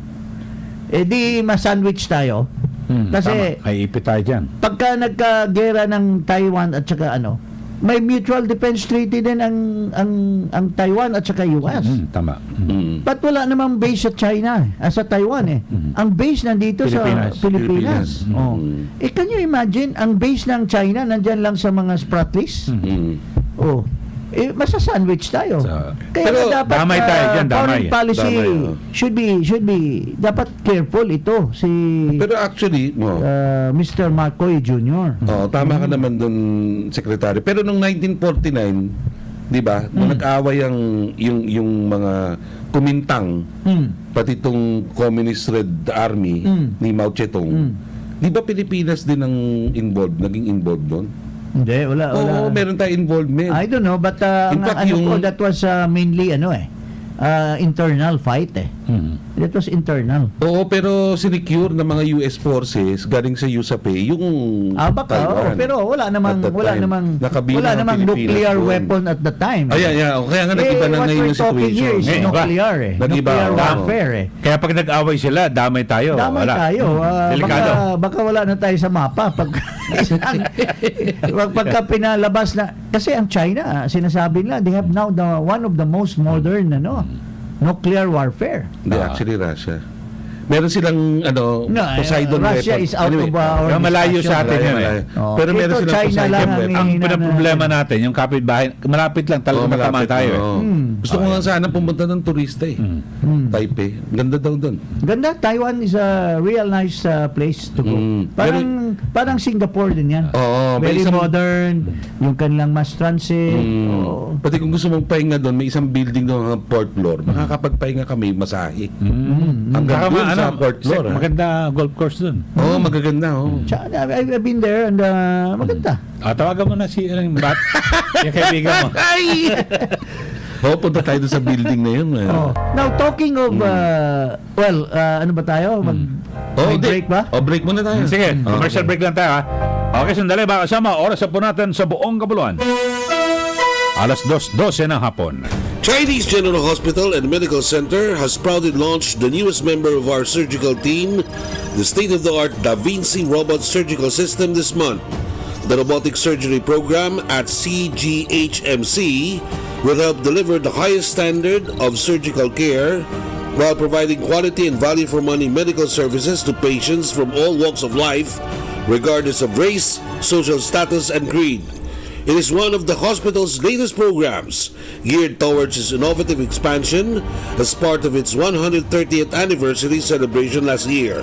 Di ma-sandwich tayo. Kasi Tama. Ay ipit tayo dyan. pagka nagkagera ng Taiwan at saka may mutual defense treaty din ang Taiwan at saka US. Tama. But wala namang base sa China, sa Taiwan Ang base nandito Pilipinas. sa Pilipinas. Oh. Can you imagine ang base ng China nandyan lang sa mga spratlys? Oh. Masasandwich tayo. Kaya Pero dapat damay tayo dyan, foreign damay. policy Damay, should be dapat careful ito si Pero actually, Mr. McCoy Jr. tama ka naman doon, Secretary. Pero nung 1949, di ba, nung nag-away yung mga kumintang, pati itong Communist Red Army ni Mao Zedong, di ba Pilipinas din ang naging involved doon? Hindi, wala. Oo, meron tayong involvement. I don't know, but In fact, that was mainly internal fight That was internal. Oo, pero sinecure ng mga US forces galing sa USAPE yung Baka, Taiwan. pero wala namang At that time, nakabilang wala ang namang Pilipinas nuclear doon. weapon at the time. Kaya nga nag-iba na what ngayon we're yung talking here situation. is Ngayon, iba. nuclear Nag-iba, nuclear oo. warfare Kaya pag nag-away sila, damay tayo. Damay Wala. tayo. Delikado. Baka wala na tayo sa mapa pag pagka pinalabas na kasi ang China sinasabi nila they have now one of the most modern nuclear warfare. Hindi, actually Russia. Meron silang Poseidon Russia weapon. is out of our Yung malayo sa atin yun Pero Dito, meron silang China Poseidon lang ang weapon. Ang Hihina na- problema natin, yung kapitbahay, malapit lang talaga matama malapit, tayo. oo. Gusto ko nga sana pumunta ng turista Taipei. Ganda daw doon. Ganda, Taiwan is a real nice place to go. Parang Singapore din yan. Oo, may Very isang- modern, yung kanilang mass transit. Oo. Pati kung gusto mong pahinga doon, may isang building doon ng fourth floor. Makakapagpahinga kami, masahe. Hanggang Saka doon sa fourth floor. maganda golf course dun. Oo, magaganda. Tsaka, I've been there and maganda. Tawagan mo na si yung kaibigan mo. Punta tayo doon sa building na yun. Now, talking of, ano ba tayo? May break ba? Break muna tayo. Sige, commercial break lang tayo ha. Okay, sandali ba kasama? Oras po natin sa buong kabuluhan. Alas 2:12 ng hapon. Chinese General Hospital and Medical Center has proudly launched the newest member of our surgical team, the state-of-the-art Da Vinci Robot Surgical System this month. The robotic surgery program at CGHMC will help deliver the highest standard of surgical care while providing quality and value for money medical services to patients from all walks of life, regardless of race, social status, and creed. It is one of the hospital's latest programs geared towards its innovative expansion as part of its 130th anniversary celebration last year.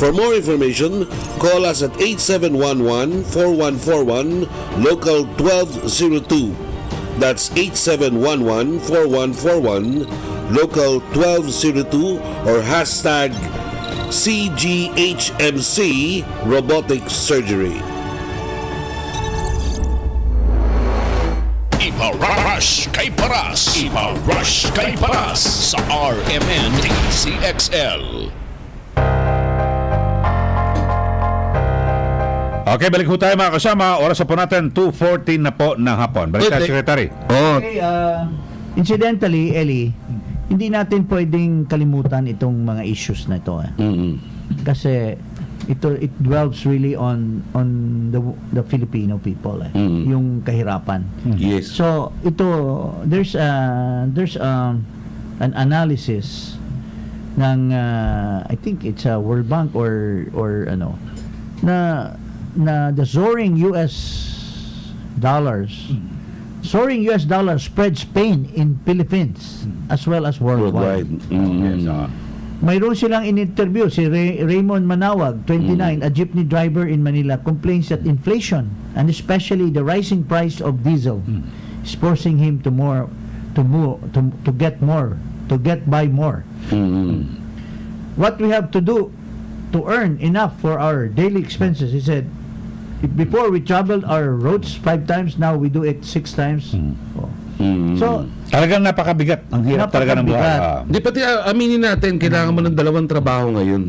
For more information, call us at 8711-4141, local 1202. That's 8711-4141, local 1202, or hashtag CGHMC Robotic Surgery. Ipa-rush kay Paras. Ipa-rush kay Paras sa RMN DCXL. Okay, balik po tayo mga kasama. Oras po natin 2:14 na po ng hapon. Balik tayo, Secretary. Okay, incidentally, Eli, hindi natin pwedeng kalimutan itong mga issues na ito. Kasi it dwells really on the Filipino people, yung kahirapan. Yes. So ito there's an analysis I think it's a World Bank or ano, na the soaring US dollars spreads pain in Philippines as well as worldwide. Mm. Mayroon silang in-interview si Raymond Manawag, 29, a jeepney driver in Manila, complains that inflation and especially the rising price of diesel is forcing him to get by more. What we have to do to earn enough for our daily expenses, he said, before we traveled our roads 5 times, now we do it 6 times. Oh. So, Talagang napakabigat. Ang hirap talaga ng buhay. Napakabigat. Di pati aminin natin, kailangan mo ng 2 trabaho ngayon.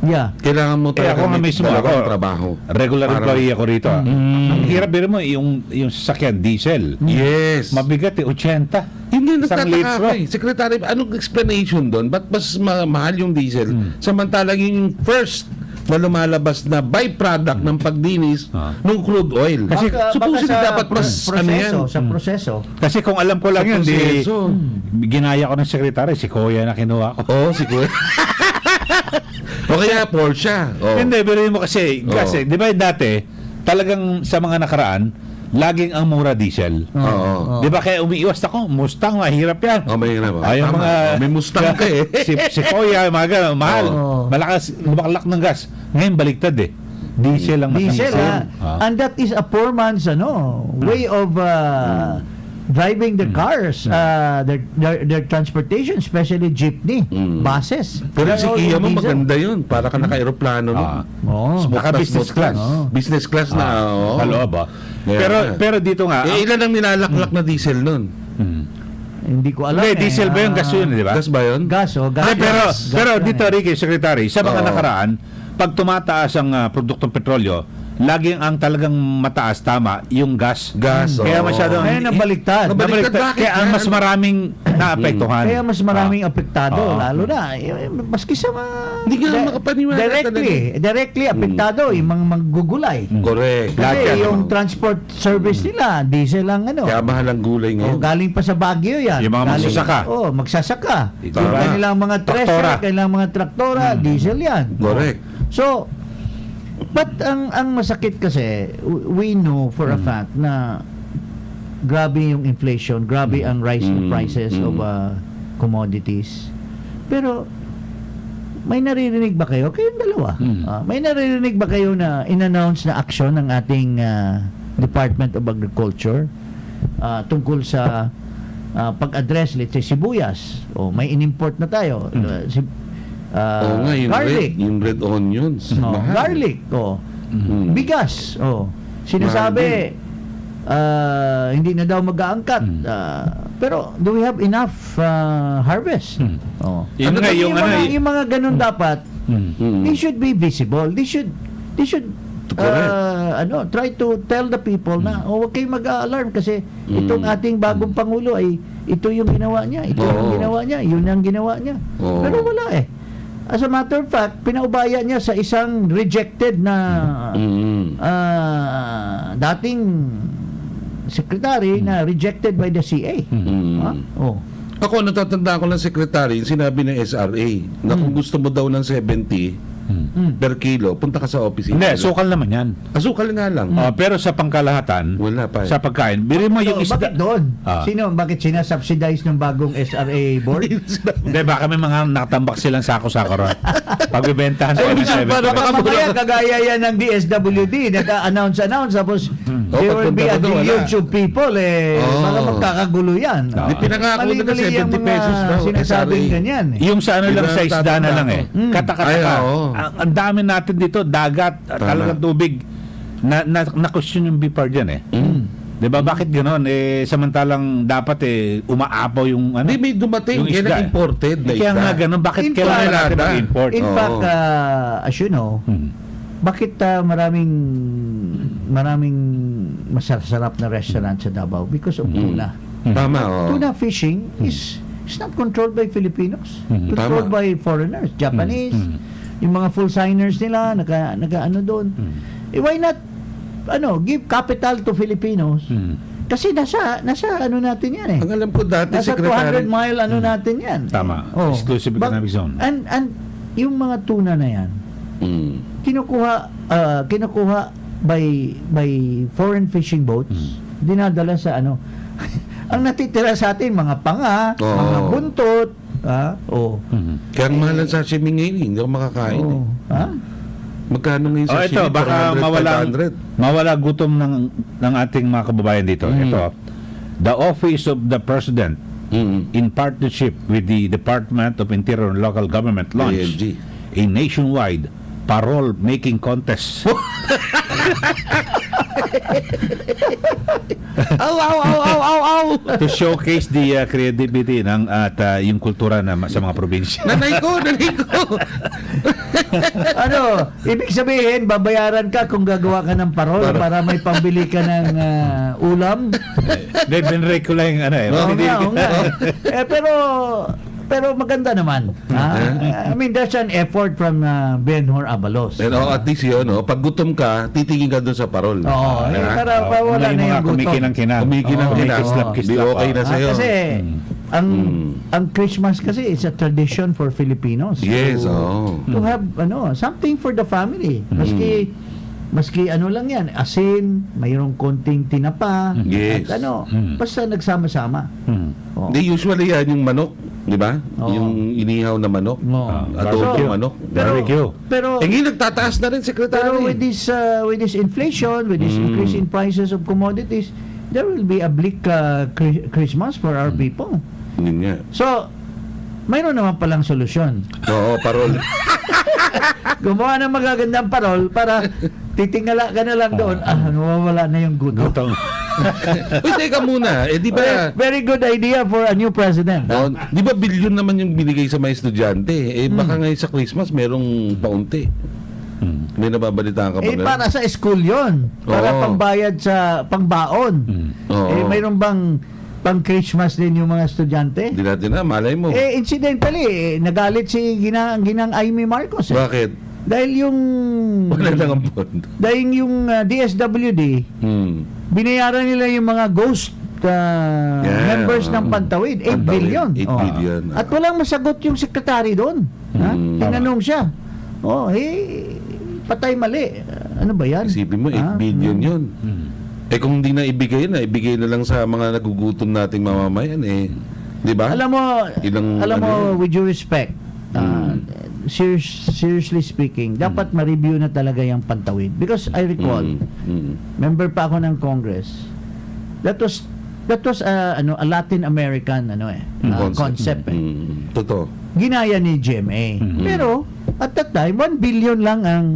yeah. Kailangan mo Kaya talaga ako nga may mismo 2 ako, trabaho. regular Para- employee ako rito. Ang hirap din mo, yung sasakyan, diesel. Yes. Mabigat 80. Hindi Isang nagtataka litro. ako eh. Secretary, anong explanation doon? Ba't mas mahal yung diesel? Samantalang yung first na lumalabas na byproduct ng pagdinis ng crude oil. Kasi supposedly sa dapat mas ano yan. sa proseso. Kasi kung alam ko lang Sa yun, proseso. ginaya ko ng sekretary, si Kuya na kinuha ko. Oo, siguro. O kaya Porsche. Oh. Hindi, pero mo kasi, di ba dati, talagang sa mga nakaraan, laging ang mura diesel. Oo. Di ba kaya umiiwas ako, Mustang, mahirap yan. Oh, may hirap. Ay, yung Tama. mga May Mustang ka eh. si Kuya, mga ganun, mahal. Oo. Malakas, lumaklak ng gas. Ngayon baliktad eh. Diesel ang Diesel, matangkad. and that is a poor man's way of driving the cars, their transportation, especially jeepney, buses. Pero si They're all Kia mo diesel. maganda yun. Para ka naka-aeroplano. Ah. Oo. Naka-business class. Business class na. oo. Sa loob, ah. Yeah. Pero dito nga, Eh, ilan ang nilalaklak na diesel nun? Hindi ko alam. hindi, diesel ba yung gas yun, di ba? Gas ba yun? Gas, gas. Hindi, pero yan dito, eh. Ricky, Secretary, sa mga Oo. nakaraan, pag tumataas ang produktong petrolyo, laging ang talagang mataas, tama, yung gas. Gas, Kaya oo. masyado... Ngayon nabaliktad. Nabaliktad, bakit Kaya ang yan? mas maraming naapektuhan. Kaya mas maraming apektado, Oo. lalo na maski sa mga Hindi ka makapaniwala directly apektado yung mga maggugulay. Correct. Lahat Kasi yan, yung oo. transport service nila, diesel ang Kaya mahal ang gulay Oh, ngayon. galing pa sa Baguio yan. Yung mga magsasaka. Magsasaka. Ito Yung ba? kanilang mga Traktora. kanilang mga traktora, diesel yan. Correct. So, but ang masakit kasi, we know for a fact na grabe yung inflation, grabe ang rising prices of commodities. Pero, may naririnig ba kayo? Kayong dalawa. May naririnig ba kayo na in-announce na action ng ating Department of Agriculture tungkol sa pag-address, let's say, sibuyas? O may in-import na tayo. Oo nga, yung Garlic. red onions. No, Mahal. garlic. Oh. Mm. Bigas. Oh. Sinasabi, hindi na daw mag-aangkat. Pero do we have enough harvest? Oh. Yun nga, yung ano, yung mga ganun dapat, Mm. they should be visible. They should Correct. try to tell the people na huwag kayong mag-alarm kasi itong ating bagong pangulo ay ito yung ginawa niya, ito yung Oo. ginawa niya, yun ang ginawa niya. Oo. Pero wala eh. As a matter of fact, pinaubaya niya sa isang rejected na dating secretary na rejected by the CA. Ha? Oh. Ako, natatanda ko ng sekretary, yung sinabi ng SRA na kung gusto mo daw ng 70 per kilo, punta ka sa office. Hindi, sukal naman yan. Asukal nga lang. Pero sa pangkalahatan, Wala pa eh. sa pagkain, biri mo yung isda. Bakit doon? Ah. Bakit sinasubsidize ng bagong SRA board? Hindi, baka may mga nakatambak silang sako-sako ron. Pagbibentahan sa Ay, Seven. para Baka mamaya kagaya yan ng DSWD, nag-announce tapos there will be a pagpunta ko doon, deluge of people baka magkakagulo yan. Di pinangako na Mali-mali 70 yung pesos daw. sinasabing SRA. ganyan. Yung sa ano lang, sa isda na lang eh. Ay, Katakataka. oo. Ang dami natin dito, dagat, talagang tubig. Na-question yung BIPAR dyan eh. Diba, bakit gano'n? Samantalang dapat umaapaw yung ano. Hindi, may dumating. Yung Yan isda ang eh. imported na Kaya isda. nga gano'n, bakit In kailangan fact, natin mag-import? In Oo. fact, as you know, bakit maraming masarap na restaurant sa Davao? Because of tuna. Tama, oh. Tuna fishing is not controlled by Filipinos. Controlled Tama. by foreigners, Japanese. Yung mga full signers nila naka doon. Why not give capital to Filipinos Kasi nasa ano natin yan eh. Ang alam ko dati, Nasa 200 Secretary, mile ano natin yan. Tama. Oh. Exclusive economic zone. And yung mga tuna na yan, kinukuha by foreign fishing boats, dinadala sa ano. Ang natitira sa atin, mga panga, Oo. mga buntot, kaya ang mahal ang sashimi ngayon, hindi ako makakain. Oh, ha? Magkano ngayon Oh, sashimi? ito, baka 400, 500. mawala gutom ng ating mga kababayan dito. Ito, the Office of the President, in partnership with the Department of Interior and Local Government, launched ALG. a nationwide parole making contest. To showcase the creativity ng at yung kultura na sa mga probinsya. Nanay ko! Ano, ibig sabihin, babayaran ka kung gagawa ka ng parol para may pambili ka ng ulam. They've been regular yung ano eh. Oo nga, oo nga. Pero maganda naman. I mean, there's an effort from Benhur Abalos. Pero at least yun, no? Pag gutom ka, titingin ka doon sa parol. Oo, para wala na yung gutom. Kumikinang-kinang. Kumikinang-kinang. Di okay na sa'yo. Kasi ang Christmas kasi is a tradition for Filipinos. Yes, To have something for the family. Maski ano lang yan, asin, mayroong konting tinapa, Yes. at basta nagsama-sama. Oh. Di usually yan yung manok, di ba? Oo. Yung inihaw na manok. Oo. Adobo So, manok. Barbecue. Pero Ngayon nagtataas na rin, Secretary. Pero with this inflation, with this increase in prices of commodities, there will be a bleak Christmas for our people. Yun nga. So, mayroon naman palang solusyon. Oo, parol. Gumawa ng magagandang parol para titingala ka na lang doon, nawawala na yung gutom. Uy, teka muna. Eh, di ba... Very good idea for a new president. Oh, di ba bilyon naman yung binigay sa mga estudyante? Eh, baka ngayon sa Christmas, merong paunti. May nababalitaan ka ba? ganun? Para sa school yon, para Oo. pangbayad sa pangbaon. Oo. Mayroon bang pang Christmas din yung mga estudyante? Di natin na, malay mo. Incidentally, nagalit si Ginang Amy Marcos. Bakit? Dahil yung Wala nang pondo. dahil yung DSWD, binayaran nila yung mga ghost members ng Pantawid, 8 Pantawid, billion. 8 billion. At walang masagot yung sekretary doon. Tinanong siya. Patay mali. Ano ba yan? Isipin mo, 8 billion yun. Eh kung hindi na ibigay na lang sa mga nagugutom nating mamamayan eh. Di ba? Alam mo, Ilang- with due respect, seriously speaking, dapat ma-review na talaga yung Pantawid. Because I recall, member pa ako ng Congress, that was a Latin American concept. Totoo. Ginaya ni GMA. Pero at that time, 1 billion lang ang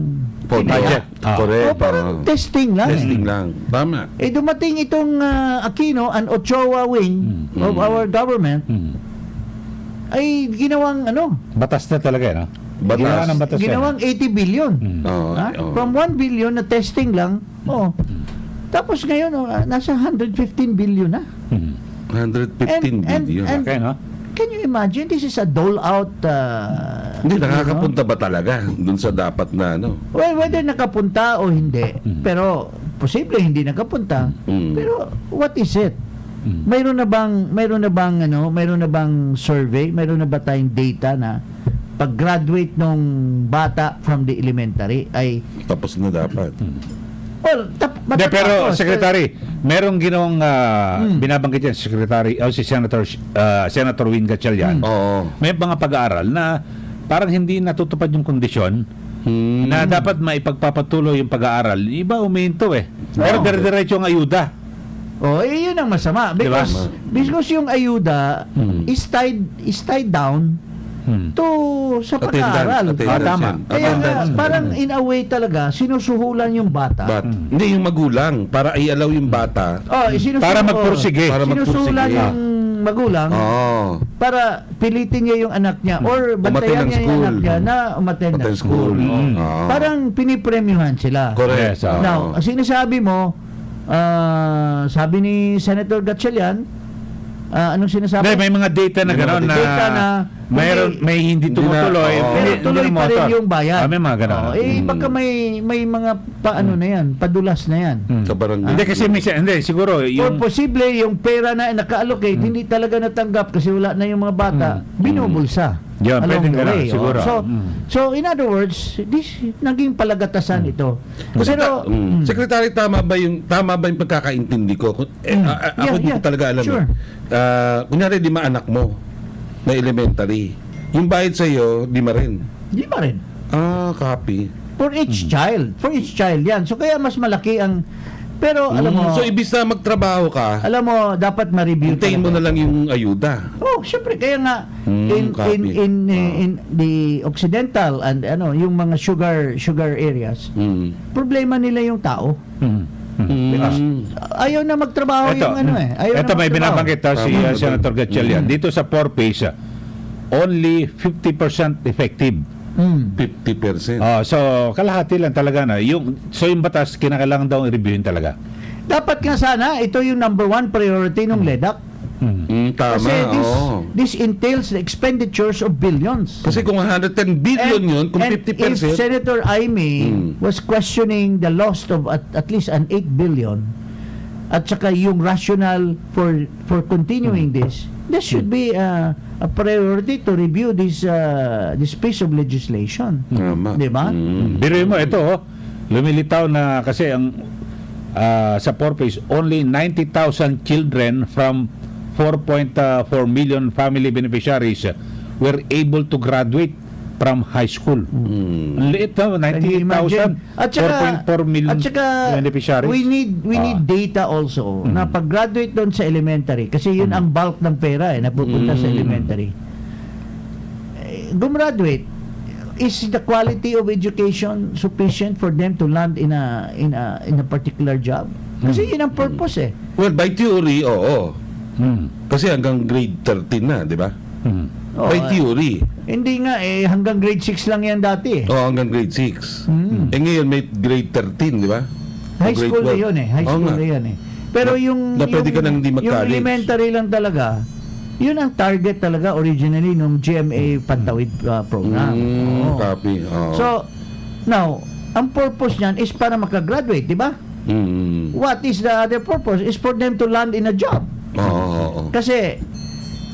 Budget. Correct. parang testing lang. Testing lang. Tama. Dumating itong Aquino and Ochoa wing of our government ay ginawang Batas na talaga no? Batas. Ginawa ng batas yan. ginawang 80 billion. Oo. From 1 billion na testing lang. Tapos ngayon nasa 115 billion na. 115 billion. Okay, no? Can you imagine, this is a dole out Hindi, nakakapunta ba talaga dun sa dapat na Well, whether nakapunta o hindi, pero posible hindi nakapunta. Pero what is it? Mayroon na bang survey, mayroon na ba tayong data na pag-graduate nung bata from the elementary ay Tapos na dapat. well, Pero Secretary, merong ginawang binabanggit yan si Senator Win Gatchalian. Oo. May mga pag-aaral na parang hindi natutupad yung kondisyon na dapat maipagpapatuloy yung pag-aaral. Iba uminto Pero dire-diretso ang ayuda. yun ang masama because yung ayuda is tied down to sa pag-aaral. Attendance. Kaya nga, parang in a way talaga sinusuhulan yung bata. Hindi yung magulang para i-allow yung bata. Para magpursige. Sinusulan yung magulang para pilitin niya yung anak niya or bantayan niya yung anak niya na umattend ng school. Parang pinipremyuhan sila. Correct. Yes, Now, sinasabi mo, sabi ni Senator Gatchalian, anong sinasabi? Hindi, may mga data na gano'n na, Data na may hindi tumutuloy. Oo. pero tuloy pa rin motor. yung bayad. May mga gano'n. Baka may mga paano na yan, padulas na yan. Sa barangay. Hindi kasi hindi siguro Or yung posible yung pera na naka-allocate hindi talaga natanggap kasi wala na yung mga bata, binubulsa. Yan, along pwedeng the ganun, way. siguro. So in other words, this naging palagatasan ito. Kasi Pero Secretary, tama ba yung pagkakaintindi ko? Ako hindi ko talaga alam. Sure. Kunyari 5 anak mo na elementary. Yung bayad sa iyo, 5 rin. di ba rin? Copy. For each child. For each child yan. So kaya mas malaki ang pero alam mo, So ibig na magtrabaho ka, dapat ma-review hintayin mo na lang yung ayuda. Oh, syempre kaya nga copy. in the occidental and yung mga sugar areas, problema nila yung tao. Ayaw na magtrabaho yung Ayaw ito na may magtrabaho. binabanggit si Senator Gatchalian. Dito sa 4 phase, only 50% effective. 50%. So kalahati lang talaga na. Yung batas kinakailangan daw i-reviewin talaga. Dapat nga sana ito yung number 1 priority ng LEDAC. Tama. Kasi this entails the expenditures of billions. Kasi kung 110 billion yun, kung and 50%, if Senator Aimee was questioning the loss of at least an 8 billion at saka yung rationale for continuing this, there should be a priority to review this piece of legislation. Tama. Di ba? Biruin mo ito, lumilitaw na kasi ang sa 4 phase only 90,000 children from 4.4 million family beneficiaries were able to graduate from high school. Ang liit na, 98,000, 4.4 million beneficiaries. we need data also na pag-graduate doon sa elementary kasi yun ang bulk ng pera napupunta sa elementary. Gumraduate, is the quality of education sufficient for them to land in a particular job? Kasi yun ang purpose well, by theory, oo. Kasi hanggang grade 13 na, di ba? By theory. Hindi nga hanggang grade 6 lang yan dati Hanggang grade 6. Ngayon may grade 13, di ba? High O grade school na 12. yun high Oo school nga. na yan pero yung Na pwede ka nang di yung mag-college. elementary lang talaga yun ang target talaga originally nung GMA Pantawid program. Oo. Copy. Oo. So now ang purpose niyan is para makagraduate, di ba? What is the other purpose? Is for them to land in a job. Oo. Kasi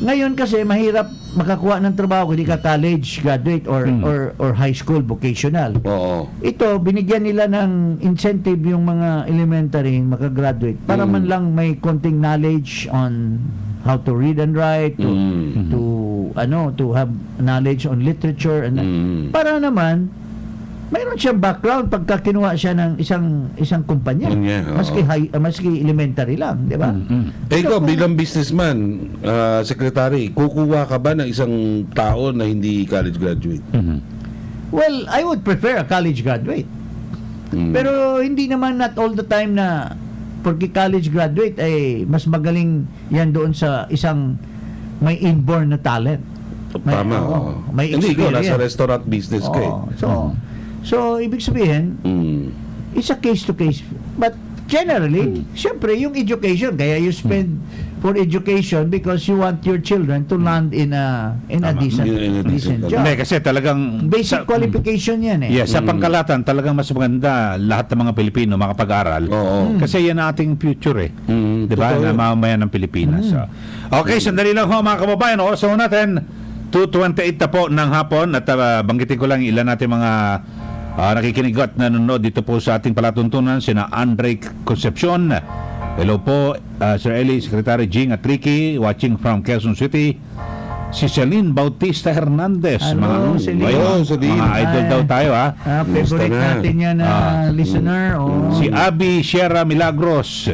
ngayon kasi mahirap makakuha ng trabaho kung di ka college graduate or high school vocational. Oo. Ito binigyan nila ng incentive yung mga elementary makagraduate para man lang may konting knowledge on how to read and write to have knowledge on literature and para naman mayroon siyang background pagka kinuha siya ng isang kumpanya. Maski elementary lang, di ba? Ikaw bilang businessman, secretary, kukuha ka ba ng isang tao na hindi college graduate? Well, I would prefer a college graduate. Pero hindi naman not all the time na porque college graduate ay mas magaling yan doon sa isang may inborn na talent. Tama. May Hindi, ikaw nasa experience. restaurant business ka eh. So, ibig sabihin, it's a case to case. But generally, syempre, yung education, kaya you spend for education because you want your children to land in a decent job. Hindi, kasi talagang Basic qualification yan sa pangkalatan talagang mas maganda lahat ng mga Pilipino makapag-aral. Kasi yan ang ating future di ba? Na mamamayan ng Pilipinas. Okay, sandali lang ho mga kababayan. Oras ho natin 2:28 na po ng hapon at banggitin ko lang ilan natin mga nakikinig at nanonood dito po sa ating palatuntunan sina Andre Concepcion. Hello po Sir Eli, Secretary Jing at Ricky watching from Quezon City. Si Celine Bautista Hernandez. Hello, Celine. Mga idol daw tayo favorite natin yan listener. Si Abby Sierra Milagros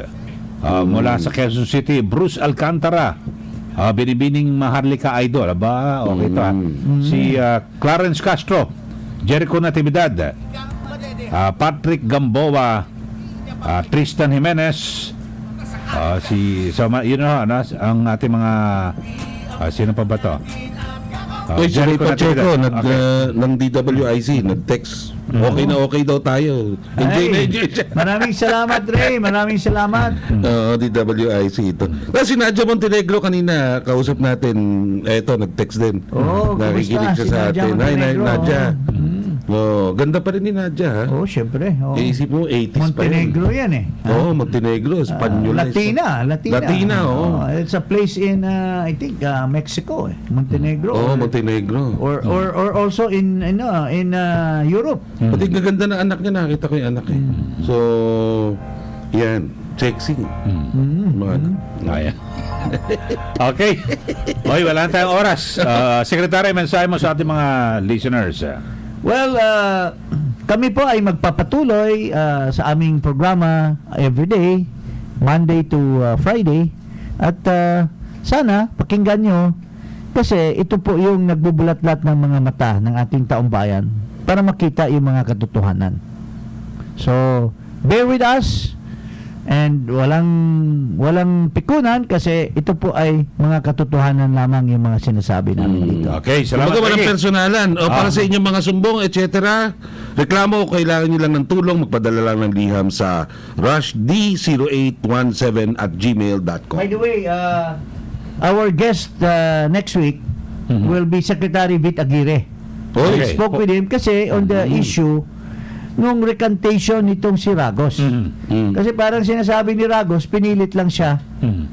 mula sa Quezon City. Bruce Alcantara, binibining Maharlika Idol. Aba, okay ito Si Clarence Castro, Jericho Natividad, Patrick Gamboa, Tristan Jimenez, ang ating mga sino pa ba to? Jericho Pacheco Natividad. ng DWIC nag-text Okay na okay daw tayo. Enjoy na Ay, enjoy siya. Maraming salamat, Ray. Maraming salamat. Oo, DWIC ito. Si Nadia Montenegro kanina, kausap natin, eto, nag-text din. Oo, Nakikinig kumusta? siya Si sa Nadia atin. Ay, Montenegro, Nadia. oo. Ganda pa rin ni Nadia, ha? Oh, syempre. Oh. Iisip mo, 80s pa yun. Montenegro yan eh. Oo, Montenegro, Espanyol. Latina. Latina, oo. It's a place in, I think, Mexico eh. Montenegro. Oo, Montenegro. Or also in Europe. Pati gaganda na anak niya, nakita ko yung anak eh. So, yan. Sexy. Mga anak. Ayan. Okay. Hoy, wala na tayong oras. Secretary, mensahe mo sa ating mga listeners. Well, kami po ay magpapatuloy sa aming programa everyday, Monday to Friday. At sana pakinggan nyo kasi ito po yung nagbubulat-lat ng mga mata ng ating taong bayan para makita yung mga katotohanan. So, bear with us and walang pikunan kasi ito po ay mga katotohanan lamang yung mga sinasabi namin dito. Okay, salamat. Kumbaga walang Ricky. personalan. O para sa inyong mga sumbong, etc. Reklamo o kailangan nyo lang ng tulong, magpadala lang ng liham sa rushd0817@gmail.com. By the way, our guest next week will be Secretary Vit Aguirre. I Okay. spoke with him kasi on the issue nung recantation nitong si Ragos. Kasi parang sinasabi ni Ragos, pinilit lang siya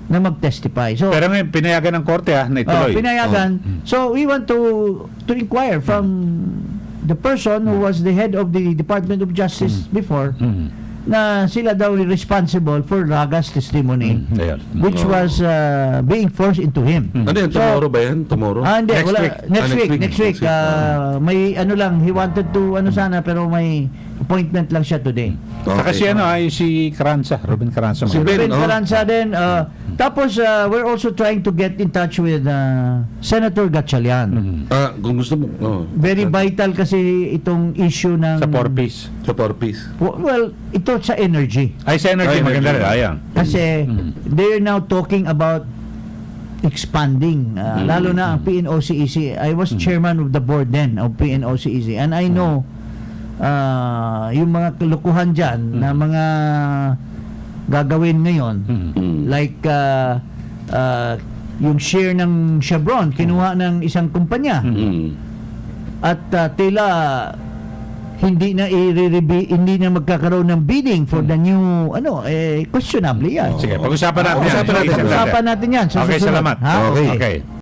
na mag-testify. So, Pero ngayon, pinayagan ng korte na ituloy. pinayagan. So, we want to inquire from the person who was the head of the Department of Justice before na sila daw responsible for Raga's testimony Ayan. which was being forced into him. Ano yan? So, Tomorrow ba yan? Tomorrow? Hindi, Next wala. week. Next week. Next week. May ano lang, he wanted to sana pero may appointment lang siya today. Saka si si Carranza, Ruben Carranza. Si Ben, Ben oh. Carranza din. Tapos, we're also trying to get in touch with Senator Gatchalian. Kung gusto mo. Very vital kasi itong issue ng... Sa 4-piece. Sa 4-piece. Well, ito sa energy. Ay, sa energy, Ay, maganda energy. rin. Ayan. Kasi they're now talking about expanding lalo na ang PNOCEC. I was chairman of the board then of PNOCEC and I know yung mga kalukuhan dyan na mga gagawin ngayon like yung share ng Chevron kinuha ng isang kumpanya at tila hindi na magkakaroon ng bidding for the new questionable yan. Sige, pag-usapan natin yan. Pag-usapan natin yan sa Okay, susunod. salamat. Ha? Okay. Okay.